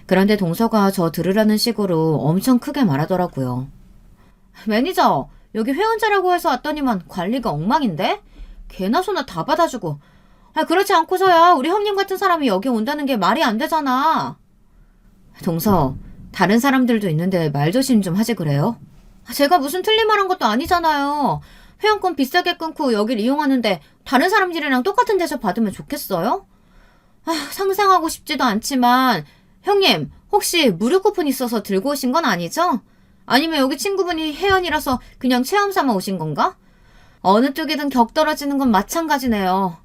그런데 동서가 저 들으라는 식으로 엄청 크게 말하더라고요. 매니저, 여기 회원제라고 해서 왔더니만 관리가 엉망인데? 개나 소나 다 받아주고. 그렇지 않고서야 우리 형님 같은 사람이 여기 온다는 게 말이 안 되잖아. 동서, 다른 사람들도 있는데 말 조심 좀 하지 그래요? 제가 무슨 틀린 말 한 것도 아니잖아요. 회원권 비싸게 끊고 여길 이용하는데 다른 사람들이랑 똑같은 대접 받으면 좋겠어요? 상상하고 싶지도 않지만 형님, 혹시 무료 쿠폰 있어서 들고 오신 건 아니죠? 아니면 여기 친구분이 회원이라서 그냥 체험 삼아 오신 건가? 어느 쪽이든 격 떨어지는 건 마찬가지네요.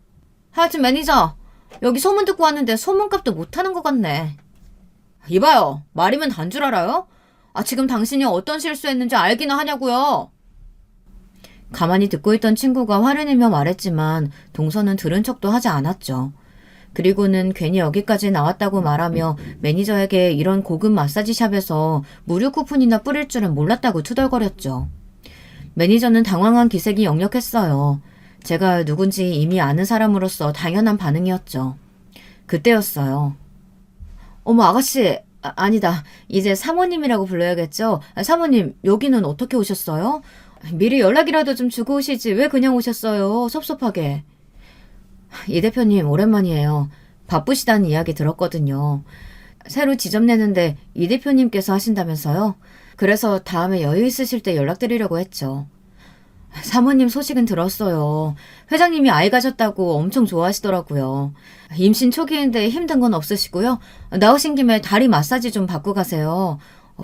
하여튼 매니저, 여기 소문 듣고 왔는데 소문값도 못하는 것 같네. 이봐요, 말이면 단 줄 알아요? 지금 당신이 어떤 실수했는지 알기나 하냐고요. 가만히 듣고 있던 친구가 화를 내며 말했지만 동서는 들은 척도 하지 않았죠. 그리고는 괜히 여기까지 나왔다고 말하며 매니저에게 이런 고급 마사지샵에서 무료 쿠폰이나 뿌릴 줄은 몰랐다고 투덜거렸죠. 매니저는 당황한 기색이 역력했어요. 제가 누군지 이미 아는 사람으로서 당연한 반응이었죠. 그때였어요. 어머 아가씨, 아니다. 이제 사모님이라고 불러야겠죠? 사모님, 여기는 어떻게 오셨어요? 미리 연락이라도 좀 주고 오시지 왜 그냥 오셨어요? 섭섭하게. 이 대표님 오랜만이에요. 바쁘시다는 이야기 들었거든요. 새로 지점 내는데 이 대표님께서 하신다면서요? 그래서 다음에 여유 있으실 때 연락드리려고 했죠. 사모님 소식은 들었어요. 회장님이 아이 가졌다고 엄청 좋아하시더라고요. 임신 초기인데 힘든 건 없으시고요. 나오신 김에 다리 마사지 좀 받고 가세요.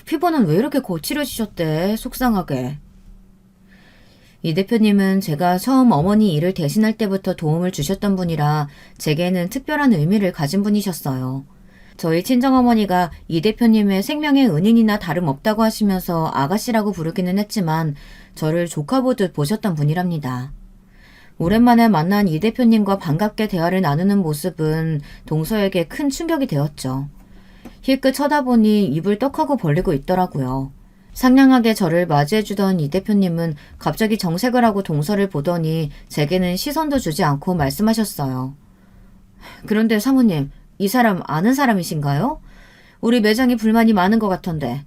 피부는 왜 이렇게 거칠어지셨대? 속상하게. 이 대표님은 제가 처음 어머니 일을 대신할 때부터 도움을 주셨던 분이라 제게는 특별한 의미를 가진 분이셨어요. 저희 친정어머니가 이 대표님의 생명의 은인이나 다름없다고 하시면서 아가씨라고 부르기는 했지만 저를 조카 보듯 보셨던 분이랍니다. 오랜만에 만난 이 대표님과 반갑게 대화를 나누는 모습은 동서에게 큰 충격이 되었죠. 힐끗 쳐다보니 입을 떡하고 벌리고 있더라고요. 상냥하게 저를 맞이해주던 이 대표님은 갑자기 정색을 하고 동서를 보더니 제게는 시선도 주지 않고 말씀하셨어요. 그런데 사모님, 이 사람 아는 사람이신가요? 우리 매장에 불만이 많은 것 같던데.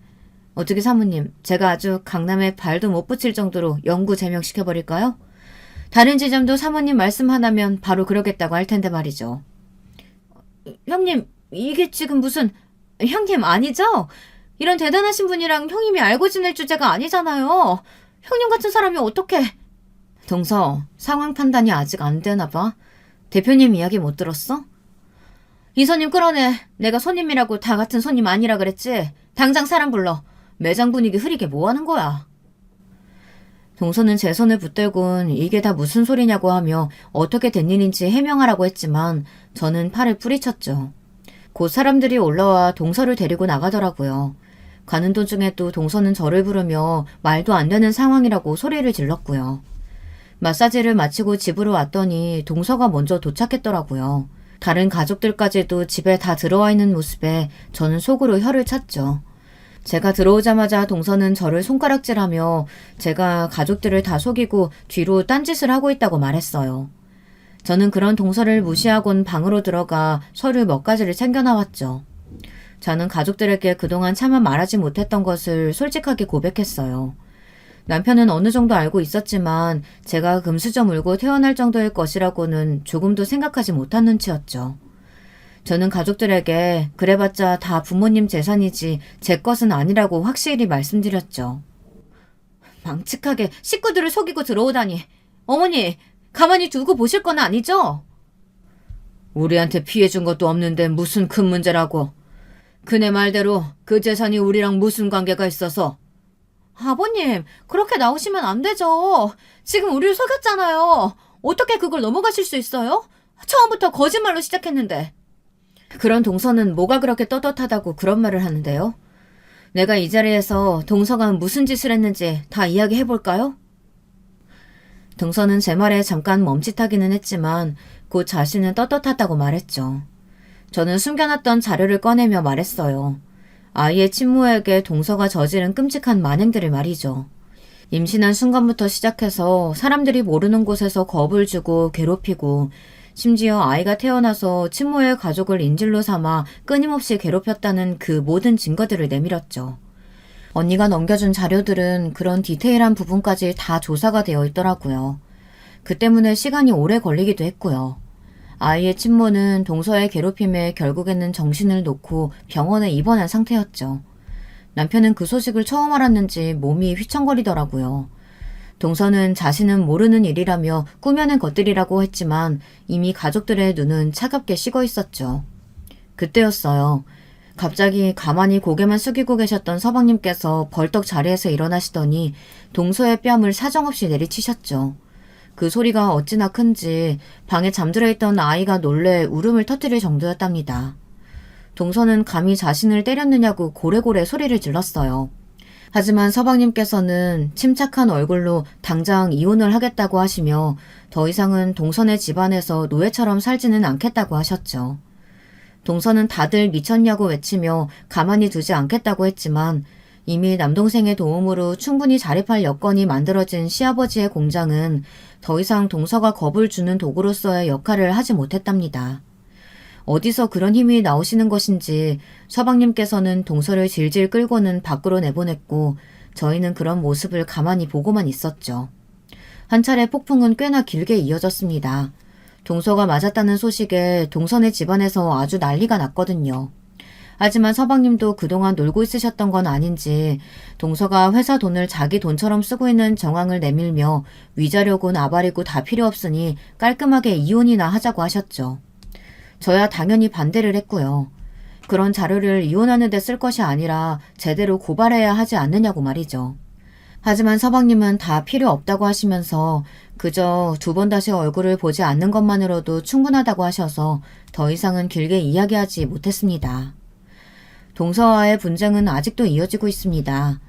어떻게 사모님, 제가 아주 강남에 발도 못 붙일 정도로 영구 제명시켜버릴까요? 다른 지점도 사모님 말씀 하나면 바로 그러겠다고 할 텐데 말이죠. 형님, 이게 지금 무슨... 형님 아니죠? 이런 대단하신 분이랑 형님이 알고 지낼 주제가 아니잖아요. 형님 같은 사람이 어떻게... 동서, 상황 판단이 아직 안 되나 봐. 대표님 이야기 못 들었어? 이 손님 끌어내. 내가 손님이라고 다 같은 손님 아니라 그랬지. 당장 사람 불러. 매장 분위기 흐리게 뭐 하는 거야? 동서는 제 손을 붙들곤 이게 다 무슨 소리냐고 하며 어떻게 된 일인지 해명하라고 했지만 저는 팔을 뿌리쳤죠. 곧 사람들이 올라와 동서를 데리고 나가더라고요. 가는 도중에 또 동서는 저를 부르며 말도 안 되는 상황이라고 소리를 질렀고요. 마사지를 마치고 집으로 왔더니 동서가 먼저 도착했더라고요. 다른 가족들까지도 집에 다 들어와 있는 모습에 저는 속으로 혀를 찼죠. 제가 들어오자마자 동서는 저를 손가락질하며 제가 가족들을 다 속이고 뒤로 딴짓을 하고 있다고 말했어요. 저는 그런 동서를 무시하곤 방으로 들어가 서류 몇 가지를 챙겨 나왔죠. 저는 가족들에게 그동안 차마 말하지 못했던 것을 솔직하게 고백했어요. 남편은 어느 정도 알고 있었지만 제가 금수저 물고 태어날 정도일 것이라고는 조금도 생각하지 못한 눈치였죠. 저는 가족들에게 그래봤자 다 부모님 재산이지 제 것은 아니라고 확실히 말씀드렸죠. 망측하게 식구들을 속이고 들어오다니. 어머니, 가만히 두고 보실 건 아니죠? 우리한테 피해 준 것도 없는데 무슨 큰 문제라고. 그네 말대로 그 재산이 우리랑 무슨 관계가 있어서. 아버님, 그렇게 나오시면 안 되죠. 지금 우리를 속였잖아요. 어떻게 그걸 넘어가실 수 있어요? 처음부터 거짓말로 시작했는데. 그런 동서는 뭐가 그렇게 떳떳하다고 그런 말을 하는데요. 내가 이 자리에서 동서가 무슨 짓을 했는지 다 이야기해볼까요? 동서는 제 말에 잠깐 멈칫하기는 했지만 곧 자신은 떳떳하다고 말했죠. 저는 숨겨놨던 자료를 꺼내며 말했어요. 아이의 친모에게 동서가 저지른 끔찍한 만행들을 말이죠. 임신한 순간부터 시작해서 사람들이 모르는 곳에서 겁을 주고 괴롭히고 심지어 아이가 태어나서 친모의 가족을 인질로 삼아 끊임없이 괴롭혔다는 그 모든 증거들을 내밀었죠. 언니가 넘겨준 자료들은 그런 디테일한 부분까지 다 조사가 되어 있더라고요. 그 때문에 시간이 오래 걸리기도 했고요. 아이의 친모는 동서의 괴롭힘에 결국에는 정신을 놓고 병원에 입원한 상태였죠. 남편은 그 소식을 처음 알았는지 몸이 휘청거리더라고요. 동서는 자신은 모르는 일이라며 꾸며낸 것들이라고 했지만 이미 가족들의 눈은 차갑게 식어 있었죠. 그때였어요. 갑자기 가만히 고개만 숙이고 계셨던 서방님께서 벌떡 자리에서 일어나시더니 동서의 뺨을 사정없이 내리치셨죠. 그 소리가 어찌나 큰지 방에 잠들어 있던 아이가 놀래 울음을 터뜨릴 정도였답니다. 동서는 감히 자신을 때렸느냐고 고래고래 소리를 질렀어요. 하지만 서방님께서는 침착한 얼굴로 당장 이혼을 하겠다고 하시며 더 이상은 동서네 집안에서 노예처럼 살지는 않겠다고 하셨죠. 동서는 다들 미쳤냐고 외치며 가만히 두지 않겠다고 했지만 이미 남동생의 도움으로 충분히 자립할 여건이 만들어진 시아버지의 공장은 더 이상 동서가 겁을 주는 도구로서의 역할을 하지 못했답니다. 어디서 그런 힘이 나오시는 것인지 서방님께서는 동서를 질질 끌고는 밖으로 내보냈고 저희는 그런 모습을 가만히 보고만 있었죠. 한 차례 폭풍은 꽤나 길게 이어졌습니다. 동서가 맞았다는 소식에 동서네 집안에서 아주 난리가 났거든요. 하지만 서방님도 그동안 놀고 있으셨던 건 아닌지 동서가 회사 돈을 자기 돈처럼 쓰고 있는 정황을 내밀며 위자료고 나발이고 다 필요 없으니 깔끔하게 이혼이나 하자고 하셨죠. 저야 당연히 반대를 했고요. 그런 자료를 이혼하는 데 쓸 것이 아니라 제대로 고발해야 하지 않느냐고 말이죠. 하지만 서방님은 다 필요 없다고 하시면서 그저 두 번 다시 얼굴을 보지 않는 것만으로도 충분하다고 하셔서 더 이상은 길게 이야기하지 못했습니다. 동서와의 분쟁은 아직도 이어지고 있습니다.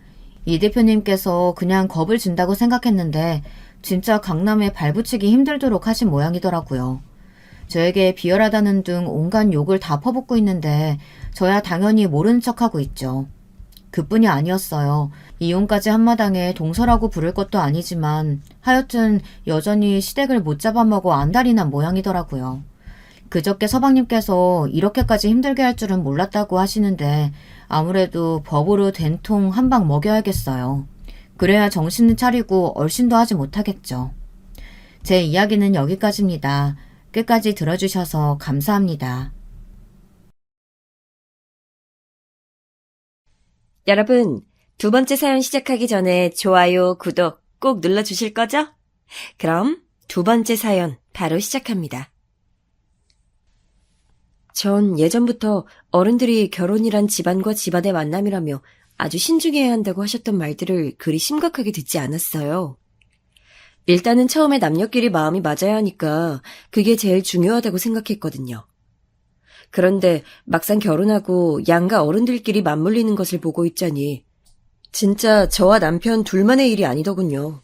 이 대표님께서 그냥 겁을 준다고 생각했는데 진짜 강남에 발붙이기 힘들도록 하신 모양이더라고요. 저에게 비열하다는 등 온갖 욕을 다 퍼붓고 있는데 저야 당연히 모르는 척하고 있죠. 그뿐이 아니었어요. 이혼까지 한마당에 동서라고 부를 것도 아니지만 하여튼 여전히 시댁을 못 잡아먹어 안달이 난 모양이더라고요. 그저께 서방님께서 이렇게까지 힘들게 할 줄은 몰랐다고 하시는데 아무래도 법으로 된통 한 방 먹여야겠어요. 그래야 정신을 차리고 얼씬도 하지 못하겠죠. 제 이야기는 여기까지입니다. 끝까지 들어주셔서 감사합니다. 여러분, 두 번째 사연 시작하기 전에 좋아요, 구독 꼭 눌러주실 거죠? 그럼 두 번째 사연 바로 시작합니다. 전 예전부터 어른들이 결혼이란 집안과 집안의 만남이라며 아주 신중해야 한다고 하셨던 말들을 그리 심각하게 듣지 않았어요. 일단은 처음에 남녀끼리 마음이 맞아야 하니까 그게 제일 중요하다고 생각했거든요. 그런데 막상 결혼하고 양가 어른들끼리 맞물리는 것을 보고 있자니 진짜 저와 남편 둘만의 일이 아니더군요.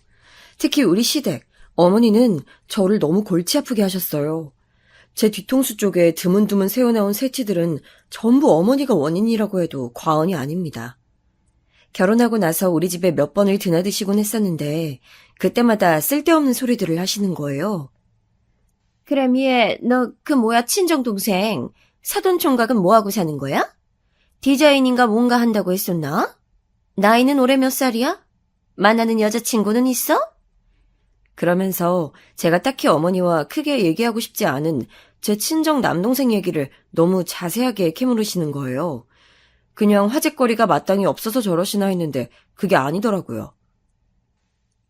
특히 우리 시댁, 어머니는 저를 너무 골치 아프게 하셨어요. 제 뒤통수 쪽에 드문드문 새어나온 새치들은 전부 어머니가 원인이라고 해도 과언이 아닙니다. 결혼하고 나서 우리 집에 몇 번을 드나드시곤 했었는데 그때마다 쓸데없는 소리들을 하시는 거예요. 그래 미애, 너 그 뭐야 친정동생 사돈총각은 뭐하고 사는 거야? 디자인인가 뭔가 한다고 했었나? 나이는 올해 몇 살이야? 만나는 여자친구는 있어? 그러면서 제가 딱히 어머니와 크게 얘기하고 싶지 않은 제 친정 남동생 얘기를 너무 자세하게 캐물으시는 거예요. 그냥 화제거리가 마땅히 없어서 저러시나 했는데 그게 아니더라고요.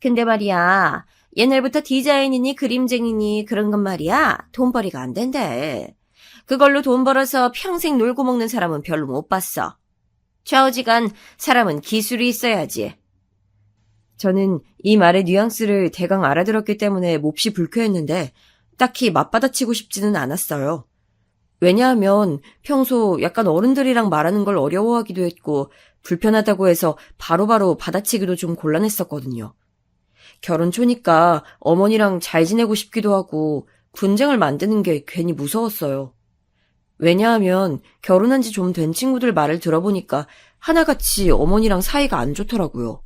근데 말이야, 옛날부터 디자인이니 그림쟁이니 그런 건 말이야 돈벌이가 안 된대. 그걸로 돈 벌어서 평생 놀고 먹는 사람은 별로 못 봤어. 좌우지간 사람은 기술이 있어야지. 저는 이 말의 뉘앙스를 대강 알아들었기 때문에 몹시 불쾌했는데 딱히 맞받아치고 싶지는 않았어요. 왜냐하면 평소 약간 어른들이랑 말하는 걸 어려워하기도 했고 불편하다고 해서 바로바로 받아치기도 좀 곤란했었거든요. 결혼 초니까 어머니랑 잘 지내고 싶기도 하고 분쟁을 만드는 게 괜히 무서웠어요. 왜냐하면 결혼한 지 좀 된 친구들 말을 들어보니까 하나같이 어머니랑 사이가 안 좋더라고요.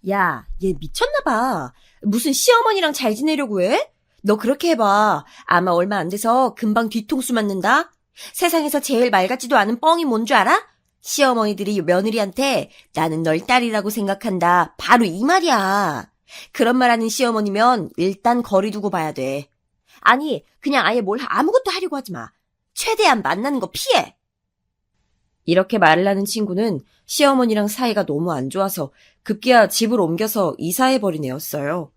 야, 얘 미쳤나 봐. 무슨 시어머니랑 잘 지내려고 해? 너 그렇게 해봐. 아마 얼마 안 돼서 금방 뒤통수 맞는다. 세상에서 제일 말 같지도 않은 뻥이 뭔 줄 알아? 시어머니들이 며느리한테 나는 널 딸이라고 생각한다. 바로 이 말이야. 그런 말 하는 시어머니면 일단 거리 두고 봐야 돼. 아니, 그냥 아예 뭘 아무것도 하려고 하지 마. 최대한 만나는 거 피해. 이렇게 말을 하는 친구는 시어머니랑 사이가 너무 안 좋아서 급기야 집을 옮겨서 이사해버린 애였어요.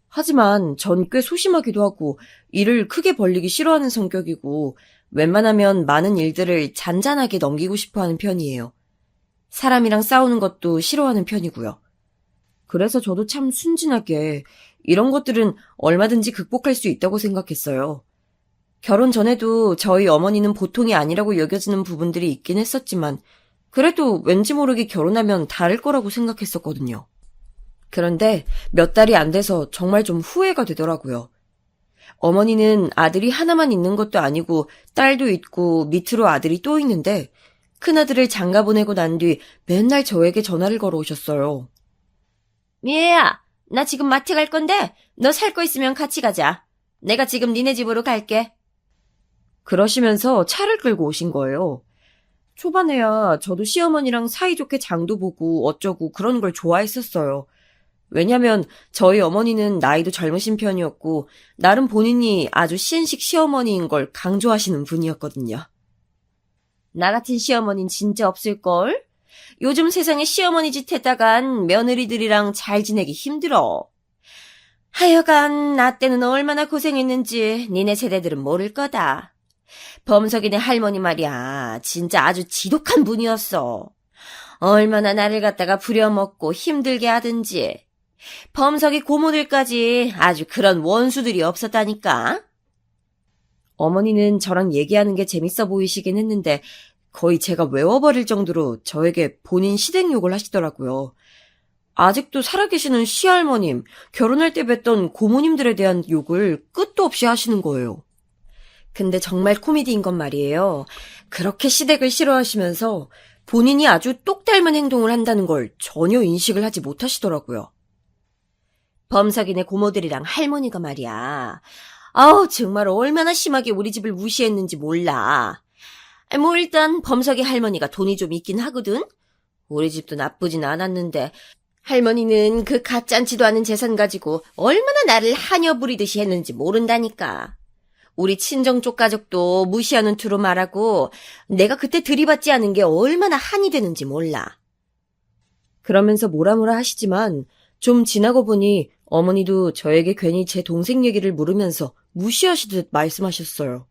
하지만 전 꽤 소심하기도 하고 일을 크게 벌리기 싫어하는 성격이고 웬만하면 많은 일들을 잔잔하게 넘기고 싶어하는 편이에요. 사람이랑 싸우는 것도 싫어하는 편이고요. 그래서 저도 참 순진하게 이런 것들은 얼마든지 극복할 수 있다고 생각했어요. 결혼 전에도 저희 어머니는 보통이 아니라고 여겨지는 부분들이 있긴 했었지만 그래도 왠지 모르게 결혼하면 다를 거라고 생각했었거든요. 그런데 몇 달이 안 돼서 정말 좀 후회가 되더라고요. 어머니는 아들이 하나만 있는 것도 아니고 딸도 있고 밑으로 아들이 또 있는데 큰아들을 장가 보내고 난 뒤 맨날 저에게 전화를 걸어오셨어요. 미애야, 나 지금 마트 갈 건데 너 살 거 있으면 같이 가자. 내가 지금 니네 집으로 갈게. 그러시면서 차를 끌고 오신 거예요. 초반에야 저도 시어머니랑 사이좋게 장도 보고 어쩌고 그런 걸 좋아했었어요. 왜냐면 저희 어머니는 나이도 젊으신 편이었고 나름 본인이 아주 신식 시어머니인 걸 강조하시는 분이었거든요. 나 같은 시어머니는 진짜 없을걸? 요즘 세상에 시어머니 짓 했다간 며느리들이랑 잘 지내기 힘들어. 하여간 나 때는 얼마나 고생했는지 니네 세대들은 모를 거다. 범석이네 할머니 말이야. 진짜 아주 지독한 분이었어. 얼마나 나를 갖다가 부려먹고 힘들게 하든지. 범석이 고모들까지 아주 그런 원수들이 없었다니까. 어머니는 저랑 얘기하는 게 재밌어 보이시긴 했는데 거의 제가 외워버릴 정도로 저에게 본인 시댁욕을 하시더라고요. 아직도 살아계시는 시할머님, 결혼할 때 뵀던 고모님들에 대한 욕을 끝도 없이 하시는 거예요. 근데 정말 코미디인 건 말이에요. 그렇게 시댁을 싫어하시면서 본인이 아주 똑 닮은 행동을 한다는 걸 전혀 인식을 하지 못하시더라고요. 범석이네 고모들이랑 할머니가 말이야. 아우 정말 얼마나 심하게 우리 집을 무시했는지 몰라. 뭐 일단 범석이 할머니가 돈이 좀 있긴 하거든. 우리 집도 나쁘진 않았는데 할머니는 그 가짠치도 않은 재산 가지고 얼마나 나를 하녀 부리듯이 했는지 모른다니까. 우리 친정 쪽 가족도 무시하는 투로 말하고 내가 그때 들이받지 않은 게 얼마나 한이 되는지 몰라. 그러면서 뭐라 하시지만 좀 지나고 보니 어머니도 저에게 괜히 제 동생 얘기를 물으면서 무시하시듯 말씀하셨어요.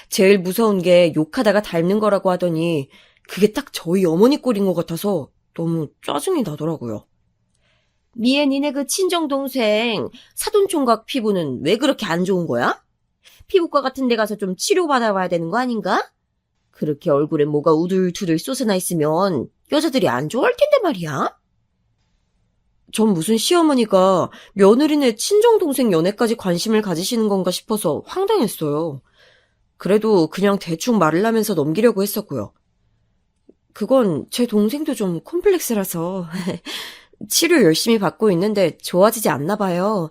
제일 무서운 게 욕하다가 닮는 거라고 하더니 그게 딱 저희 어머니 꼴인 것 같아서 너무 짜증이 나더라고요. 미애 니네 그 친정동생 사돈총각 피부는 왜 그렇게 안 좋은 거야? 피부과 같은 데 가서 좀 치료받아봐야 되는 거 아닌가? 그렇게 얼굴에 뭐가 우둘투둘 솟아나 있으면 여자들이 안 좋아할 텐데 말이야. 전 무슨 시어머니가 며느리네 친정동생 연애까지 관심을 가지시는 건가 싶어서 황당했어요. 그래도 그냥 대충 말을 하면서 넘기려고 했었고요. 그건 제 동생도 좀 콤플렉스라서 치료 열심히 받고 있는데 좋아지지 않나 봐요.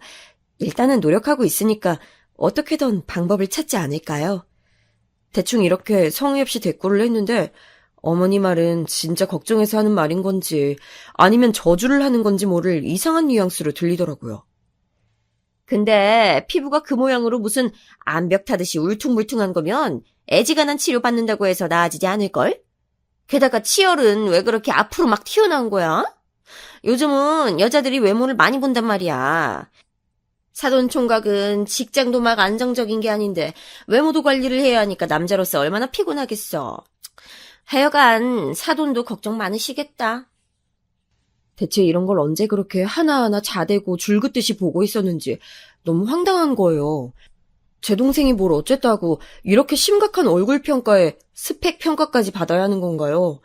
일단은 노력하고 있으니까 어떻게든 방법을 찾지 않을까요? 대충 이렇게 성의 없이 대꾸를 했는데 어머니 말은 진짜 걱정해서 하는 말인 건지 아니면 저주를 하는 건지 모를 이상한 뉘앙스로 들리더라고요. 근데 피부가 그 모양으로 무슨 암벽 타듯이 울퉁불퉁한 거면 애지간한 치료 받는다고 해서 나아지지 않을걸? 게다가 치열은 왜 그렇게 앞으로 막 튀어나온 거야? 요즘은 여자들이 외모를 많이 본단 말이야. 사돈총각은 직장도 막 안정적인 게 아닌데 외모도 관리를 해야 하니까 남자로서 얼마나 피곤하겠어. 하여간 사돈도 걱정 많으시겠다. 대체 이런 걸 언제 그렇게 하나하나 자대고 줄긋듯이 보고 있었는지 너무 황당한 거예요. 제 동생이 뭘 어쨌다고 이렇게 심각한 얼굴 평가에 스펙 평가까지 받아야 하는 건가요?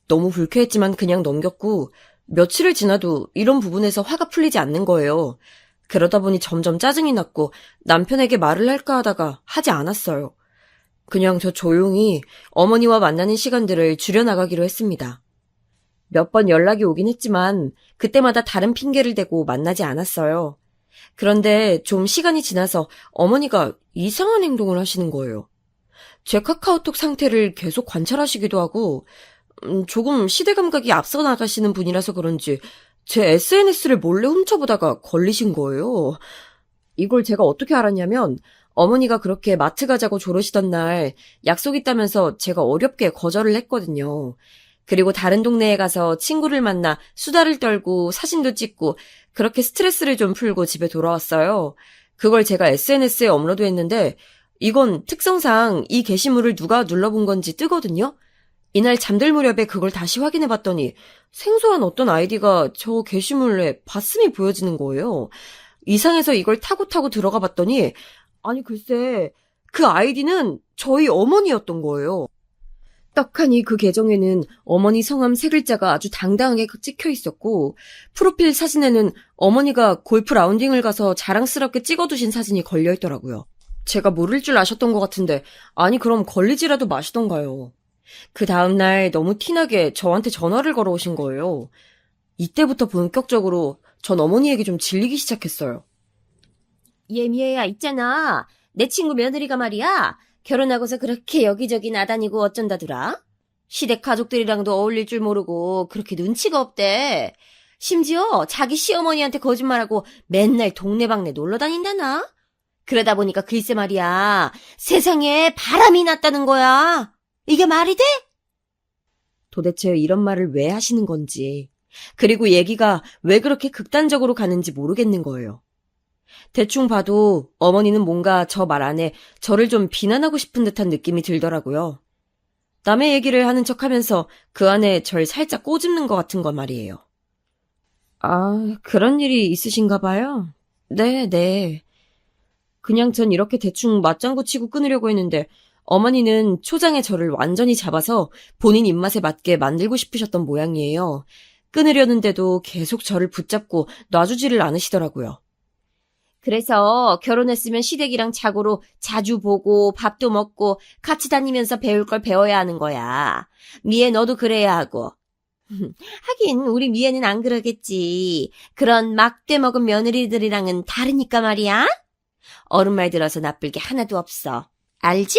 너무 불쾌했지만 그냥 넘겼고 며칠을 지나도 이런 부분에서 화가 풀리지 않는 거예요. 그러다 보니 점점 짜증이 났고 남편에게 말을 할까 하다가 하지 않았어요. 그냥 저 조용히 어머니와 만나는 시간들을 줄여나가기로 했습니다. 몇 번 연락이 오긴 했지만 그때마다 다른 핑계를 대고 만나지 않았어요. 그런데 좀 시간이 지나서 어머니가 이상한 행동을 하시는 거예요. 제 카카오톡 상태를 계속 관찰하시기도 하고 조금 시대 감각이 앞서 나가시는 분이라서 그런지 제 SNS를 몰래 훔쳐보다가 걸리신 거예요. 이걸 제가 어떻게 알았냐면 어머니가 그렇게 마트 가자고 조르시던 날 약속 있다면서 제가 어렵게 거절을 했거든요. 그리고 다른 동네에 가서 친구를 만나 수다를 떨고 사진도 찍고 그렇게 스트레스를 좀 풀고 집에 돌아왔어요. 그걸 제가 SNS에 업로드했는데 이건 특성상 이 게시물을 누가 눌러본 건지 뜨거든요. 이날 잠들 무렵에 그걸 다시 확인해봤더니 생소한 어떤 아이디가 저 게시물에 봤음이 보여지는 거예요. 이상해서 이걸 타고 들어가 봤더니 아니 글쎄 그 아이디는 저희 어머니였던 거예요. 떡하니 그 계정에는 어머니 성함 세 글자가 아주 당당하게 찍혀 있었고 프로필 사진에는 어머니가 골프 라운딩을 가서 자랑스럽게 찍어두신 사진이 걸려있더라고요. 제가 모를 줄 아셨던 것 같은데 아니 그럼 걸리지라도 마시던가요. 그 다음날 너무 티나게 저한테 전화를 걸어오신 거예요. 이때부터 본격적으로 전 어머니에게 좀 질리기 시작했어요. 예미애야 있잖아. 내 친구 며느리가 말이야. 결혼하고서 그렇게 여기저기 나다니고 어쩐다더라. 시댁 가족들이랑도 어울릴 줄 모르고 그렇게 눈치가 없대. 심지어 자기 시어머니한테 거짓말하고 맨날 동네방네 놀러 다닌다나. 그러다 보니까 글쎄 말이야. 세상에 바람이 났다는 거야. 이게 말이 돼? 도대체 이런 말을 왜 하시는 건지, 그리고 얘기가 왜 그렇게 극단적으로 가는지 모르겠는 거예요. 대충 봐도 어머니는 뭔가 저 말 안에 저를 좀 비난하고 싶은 듯한 느낌이 들더라고요. 남의 얘기를 하는 척하면서 그 안에 절 살짝 꼬집는 것 같은 건 말이에요. 아, 그런 일이 있으신가 봐요? 네. 그냥 전 이렇게 대충 맞장구 치고 끊으려고 했는데 어머니는 초장에 저를 완전히 잡아서 본인 입맛에 맞게 만들고 싶으셨던 모양이에요. 끊으려는데도 계속 저를 붙잡고 놔주지를 않으시더라고요. 그래서 결혼했으면 시댁이랑 자고로 자주 보고 밥도 먹고 같이 다니면서 배울 걸 배워야 하는 거야. 미애 너도 그래야 하고. 하긴 우리 미애는 안 그러겠지. 그런 막대 먹은 며느리들이랑은 다르니까 말이야. 어른 말 들어서 나쁠 게 하나도 없어. 알지?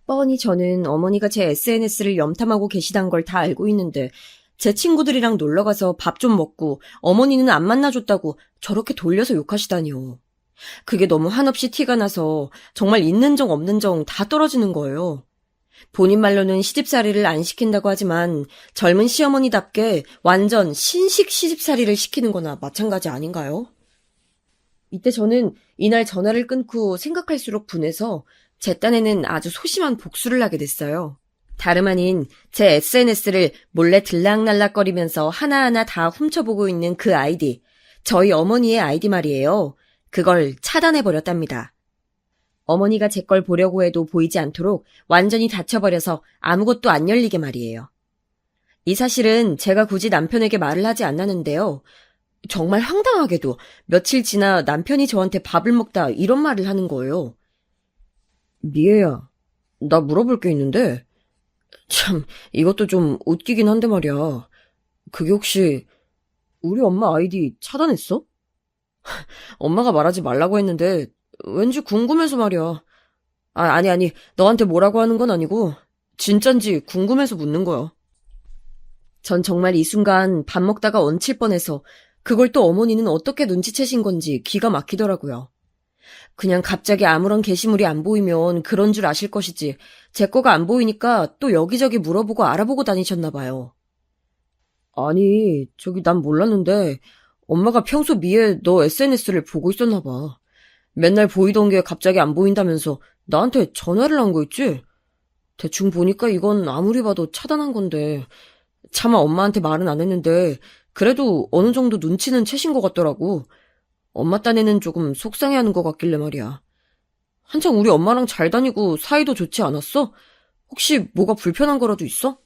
뻔히 저는 어머니가 제 SNS를 염탐하고 계시단 걸 다 알고 있는데 제 친구들이랑 놀러가서 밥 좀 먹고 어머니는 안 만나줬다고 저렇게 돌려서 욕하시다니요. 그게 너무 한없이 티가 나서 정말 있는 정 없는 정 다 떨어지는 거예요. 본인 말로는 시집살이를 안 시킨다고 하지만 젊은 시어머니답게 완전 신식 시집살이를 시키는 거나 마찬가지 아닌가요? 이때 저는 이날 전화를 끊고 생각할수록 분해서 제 딴에는 아주 소심한 복수를 하게 됐어요. 다름 아닌 제 SNS를 몰래 들락날락거리면서 하나하나 다 훔쳐보고 있는 그 아이디, 저희 어머니의 아이디 말이에요. 그걸 차단해버렸답니다. 어머니가 제 걸 보려고 해도 보이지 않도록 완전히 닫혀버려서 아무것도 안 열리게 말이에요. 이 사실은 제가 굳이 남편에게 말을 하지 않았는데요. 정말 황당하게도 며칠 지나 남편이 저한테 밥을 먹다 이런 말을 하는 거예요. 미애야, 나 물어볼 게 있는데 참 이것도 좀 웃기긴 한데 말이야. 그게 혹시 우리 엄마 아이디 차단했어? 엄마가 말하지 말라고 했는데 왠지 궁금해서 말이야. 아니, 너한테 뭐라고 하는 건 아니고 진짠지 궁금해서 묻는 거야. 전 정말 이 순간 밥 먹다가 얹힐 뻔해서 그걸 또 어머니는 어떻게 눈치채신 건지 기가 막히더라고요. 그냥 갑자기 아무런 게시물이 안 보이면 그런 줄 아실 것이지 제 거가 안 보이니까 또 여기저기 물어보고 알아보고 다니셨나 봐요. 아니, 난 몰랐는데 엄마가 평소 미애 너 SNS를 보고 있었나 봐. 맨날 보이던 게 갑자기 안 보인다면서 나한테 전화를 한 거 있지? 대충 보니까 이건 아무리 봐도 차단한 건데 차마 엄마한테 말은 안 했는데 그래도 어느 정도 눈치는 채신 것 같더라고. 엄마 딴에는 조금 속상해하는 것 같길래 말이야. 한창 우리 엄마랑 잘 다니고 사이도 좋지 않았어? 혹시 뭐가 불편한 거라도 있어?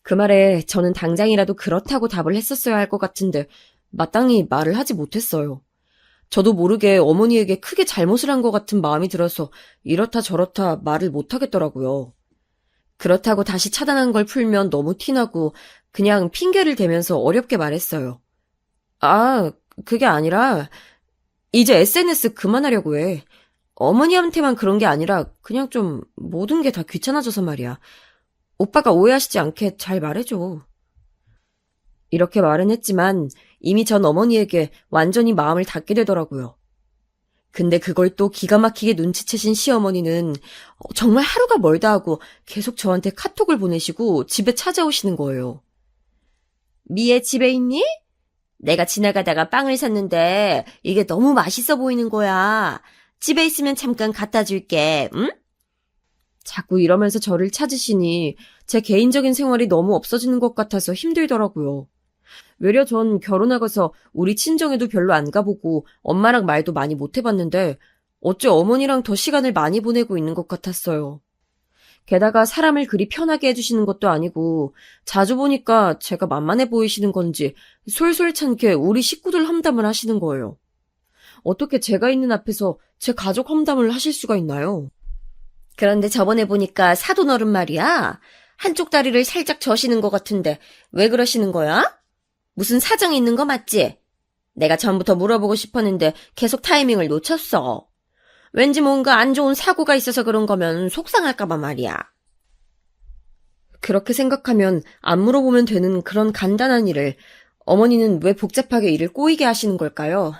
그 말에 저는 당장이라도 그렇다고 답을 했었어야 할 것 같은데 마땅히 말을 하지 못했어요. 저도 모르게 어머니에게 크게 잘못을 한 것 같은 마음이 들어서 이렇다 저렇다 말을 못하겠더라고요. 그렇다고 다시 차단한 걸 풀면 너무 티나고 그냥 핑계를 대면서 어렵게 말했어요. 그게 아니라 이제 SNS 그만하려고 해. 어머니한테만 그런 게 아니라 그냥 좀 모든 게 다 귀찮아져서 말이야. 오빠가 오해하시지 않게 잘 말해줘. 이렇게 말은 했지만 이미 전 어머니에게 완전히 마음을 닫게 되더라고요. 근데 그걸 또 기가 막히게 눈치채신 시어머니는 정말 하루가 멀다 하고 계속 저한테 카톡을 보내시고 집에 찾아오시는 거예요. 미애 집에 있니? 내가 지나가다가 빵을 샀는데 이게 너무 맛있어 보이는 거야. 집에 있으면 잠깐 갖다 줄게, 응? 자꾸 이러면서 저를 찾으시니 제 개인적인 생활이 너무 없어지는 것 같아서 힘들더라고요. 외려 전 결혼하고서 우리 친정에도 별로 안 가보고 엄마랑 말도 많이 못 해봤는데 어째 어머니랑 더 시간을 많이 보내고 있는 것 같았어요. 게다가 사람을 그리 편하게 해주시는 것도 아니고 자주 보니까 제가 만만해 보이시는 건지 솔솔 찬게 우리 식구들 험담을 하시는 거예요. 어떻게 제가 있는 앞에서 제 가족 험담을 하실 수가 있나요? 그런데 저번에 보니까 사돈어른 말이야. 한쪽 다리를 살짝 저시는 것 같은데 왜 그러시는 거야? 무슨 사정이 있는 거 맞지? 내가 전부터 물어보고 싶었는데 계속 타이밍을 놓쳤어. 왠지 뭔가 안 좋은 사고가 있어서 그런 거면 속상할까봐 말이야. 그렇게 생각하면 안 물어보면 되는 그런 간단한 일을 어머니는 왜 복잡하게 일을 꼬이게 하시는 걸까요?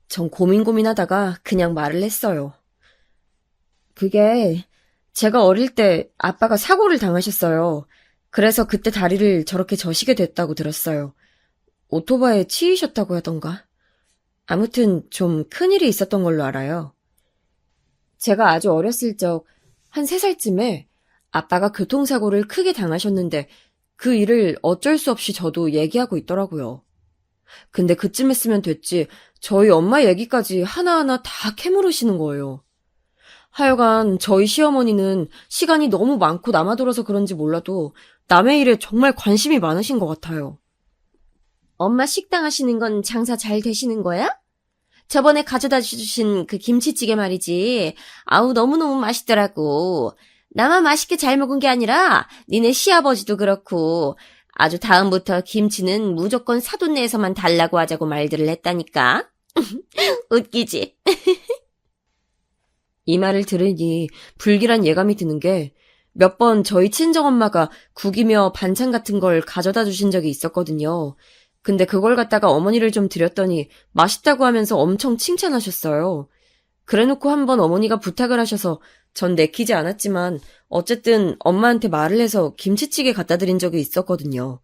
전 고민하다가 그냥 말을 했어요. 그게 제가 어릴 때 아빠가 사고를 당하셨어요. 그래서 그때 다리를 저렇게 저시게 됐다고 들었어요. 오토바이에 치이셨다고 하던가. 아무튼 좀 큰일이 있었던 걸로 알아요. 제가 아주 어렸을 적 한 3살쯤에 아빠가 교통사고를 크게 당하셨는데 그 일을 어쩔 수 없이 저도 얘기하고 있더라고요. 근데 그쯤 했으면 됐지 저희 엄마 얘기까지 하나하나 다 캐물으시는 거예요. 하여간 저희 시어머니는 시간이 너무 많고 남아돌아서 그런지 몰라도 남의 일에 정말 관심이 많으신 것 같아요. 엄마 식당 하시는 건 장사 잘 되시는 거야? 저번에 가져다 주신 그 김치찌개 말이지. 아우 너무너무 맛있더라고. 나만 맛있게 잘 먹은 게 아니라 니네 시아버지도 그렇고 아주 다음부터 김치는 무조건 사돈 내에서만 달라고 하자고 말들을 했다니까. 웃기지? 이 말을 들으니 불길한 예감이 드는 게 몇 번 저희 친정엄마가 국이며 반찬 같은 걸 가져다 주신 적이 있었거든요. 근데 그걸 갖다가 어머니를 좀 드렸더니 맛있다고 하면서 엄청 칭찬하셨어요. 그래놓고 한번 어머니가 부탁을 하셔서 전 내키지 않았지만 어쨌든 엄마한테 말을 해서 김치찌개 갖다 드린 적이 있었거든요.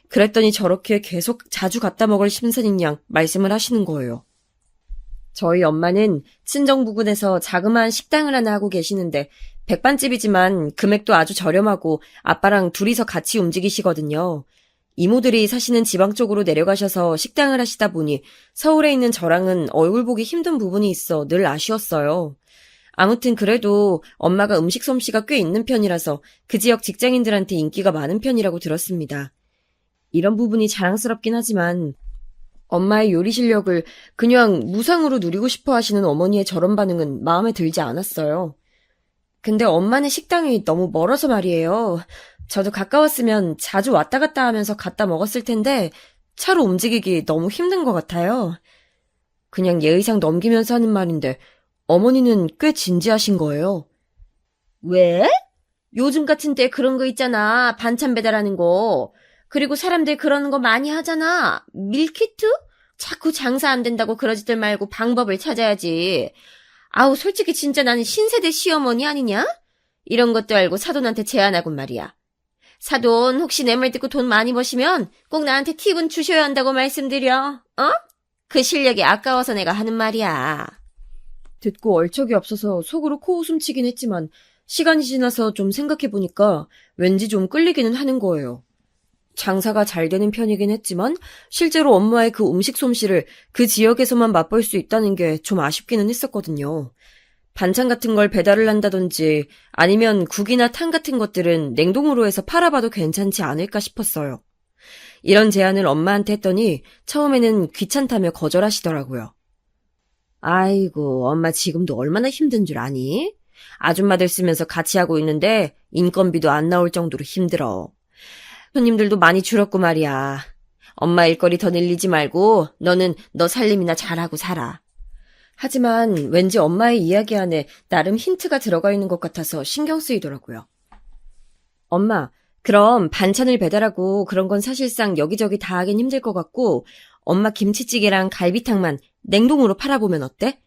그랬더니 저렇게 계속 자주 갖다 먹을 심산인 양 말씀을 하시는 거예요. 저희 엄마는 친정 부근에서 자그마한 식당을 하나 하고 계시는데 백반집이지만 금액도 아주 저렴하고 아빠랑 둘이서 같이 움직이시거든요. 이모들이 사시는 지방 쪽으로 내려가셔서 식당을 하시다 보니 서울에 있는 저랑은 얼굴 보기 힘든 부분이 있어 늘 아쉬웠어요. 아무튼 그래도 엄마가 음식 솜씨가 꽤 있는 편이라서 그 지역 직장인들한테 인기가 많은 편이라고 들었습니다. 이런 부분이 자랑스럽긴 하지만 엄마의 요리 실력을 그냥 무상으로 누리고 싶어 하시는 어머니의 저런 반응은 마음에 들지 않았어요. 근데 엄마네 식당이 너무 멀어서 말이에요. 저도 가까웠으면 자주 왔다 갔다 하면서 갖다 먹었을 텐데 차로 움직이기 너무 힘든 것 같아요. 그냥 예의상 넘기면서 하는 말인데 어머니는 꽤 진지하신 거예요. 왜? 요즘 같은 때 그런 거 있잖아. 반찬 배달하는 거. 그리고 사람들 그러는 거 많이 하잖아. 밀키트? 자꾸 장사 안 된다고 그러지들 말고 방법을 찾아야지. 아우, 솔직히 진짜 나는 신세대 시어머니 아니냐? 이런 것도 알고 사돈한테 제안하곤 말이야. 사돈, 혹시 내 말 듣고 돈 많이 버시면 꼭 나한테 팁은 주셔야 한다고 말씀드려. 어? 그 실력이 아까워서 내가 하는 말이야. 듣고 얼척이 없어서 속으로 코웃음 치긴 했지만 시간이 지나서 좀 생각해보니까 왠지 좀 끌리기는 하는 거예요. 장사가 잘 되는 편이긴 했지만 실제로 엄마의 그 음식 솜씨를 그 지역에서만 맛볼 수 있다는 게 좀 아쉽기는 했었거든요. 반찬 같은 걸 배달을 한다든지 아니면 국이나 탕 같은 것들은 냉동으로 해서 팔아봐도 괜찮지 않을까 싶었어요. 이런 제안을 엄마한테 했더니 처음에는 귀찮다며 거절하시더라고요. 아이고, 엄마 지금도 얼마나 힘든 줄 아니? 아줌마들 쓰면서 같이 하고 있는데 인건비도 안 나올 정도로 힘들어. 손님들도 많이 줄었고 말이야. 엄마 일거리 더 늘리지 말고 너는 너 살림이나 잘하고 살아. 하지만 왠지 엄마의 이야기 안에 나름 힌트가 들어가 있는 것 같아서 신경 쓰이더라고요. 엄마, 그럼 반찬을 배달하고 그런 건 사실상 여기저기 다 하긴 힘들 것 같고 엄마 김치찌개랑 갈비탕만 냉동으로 팔아보면 어때?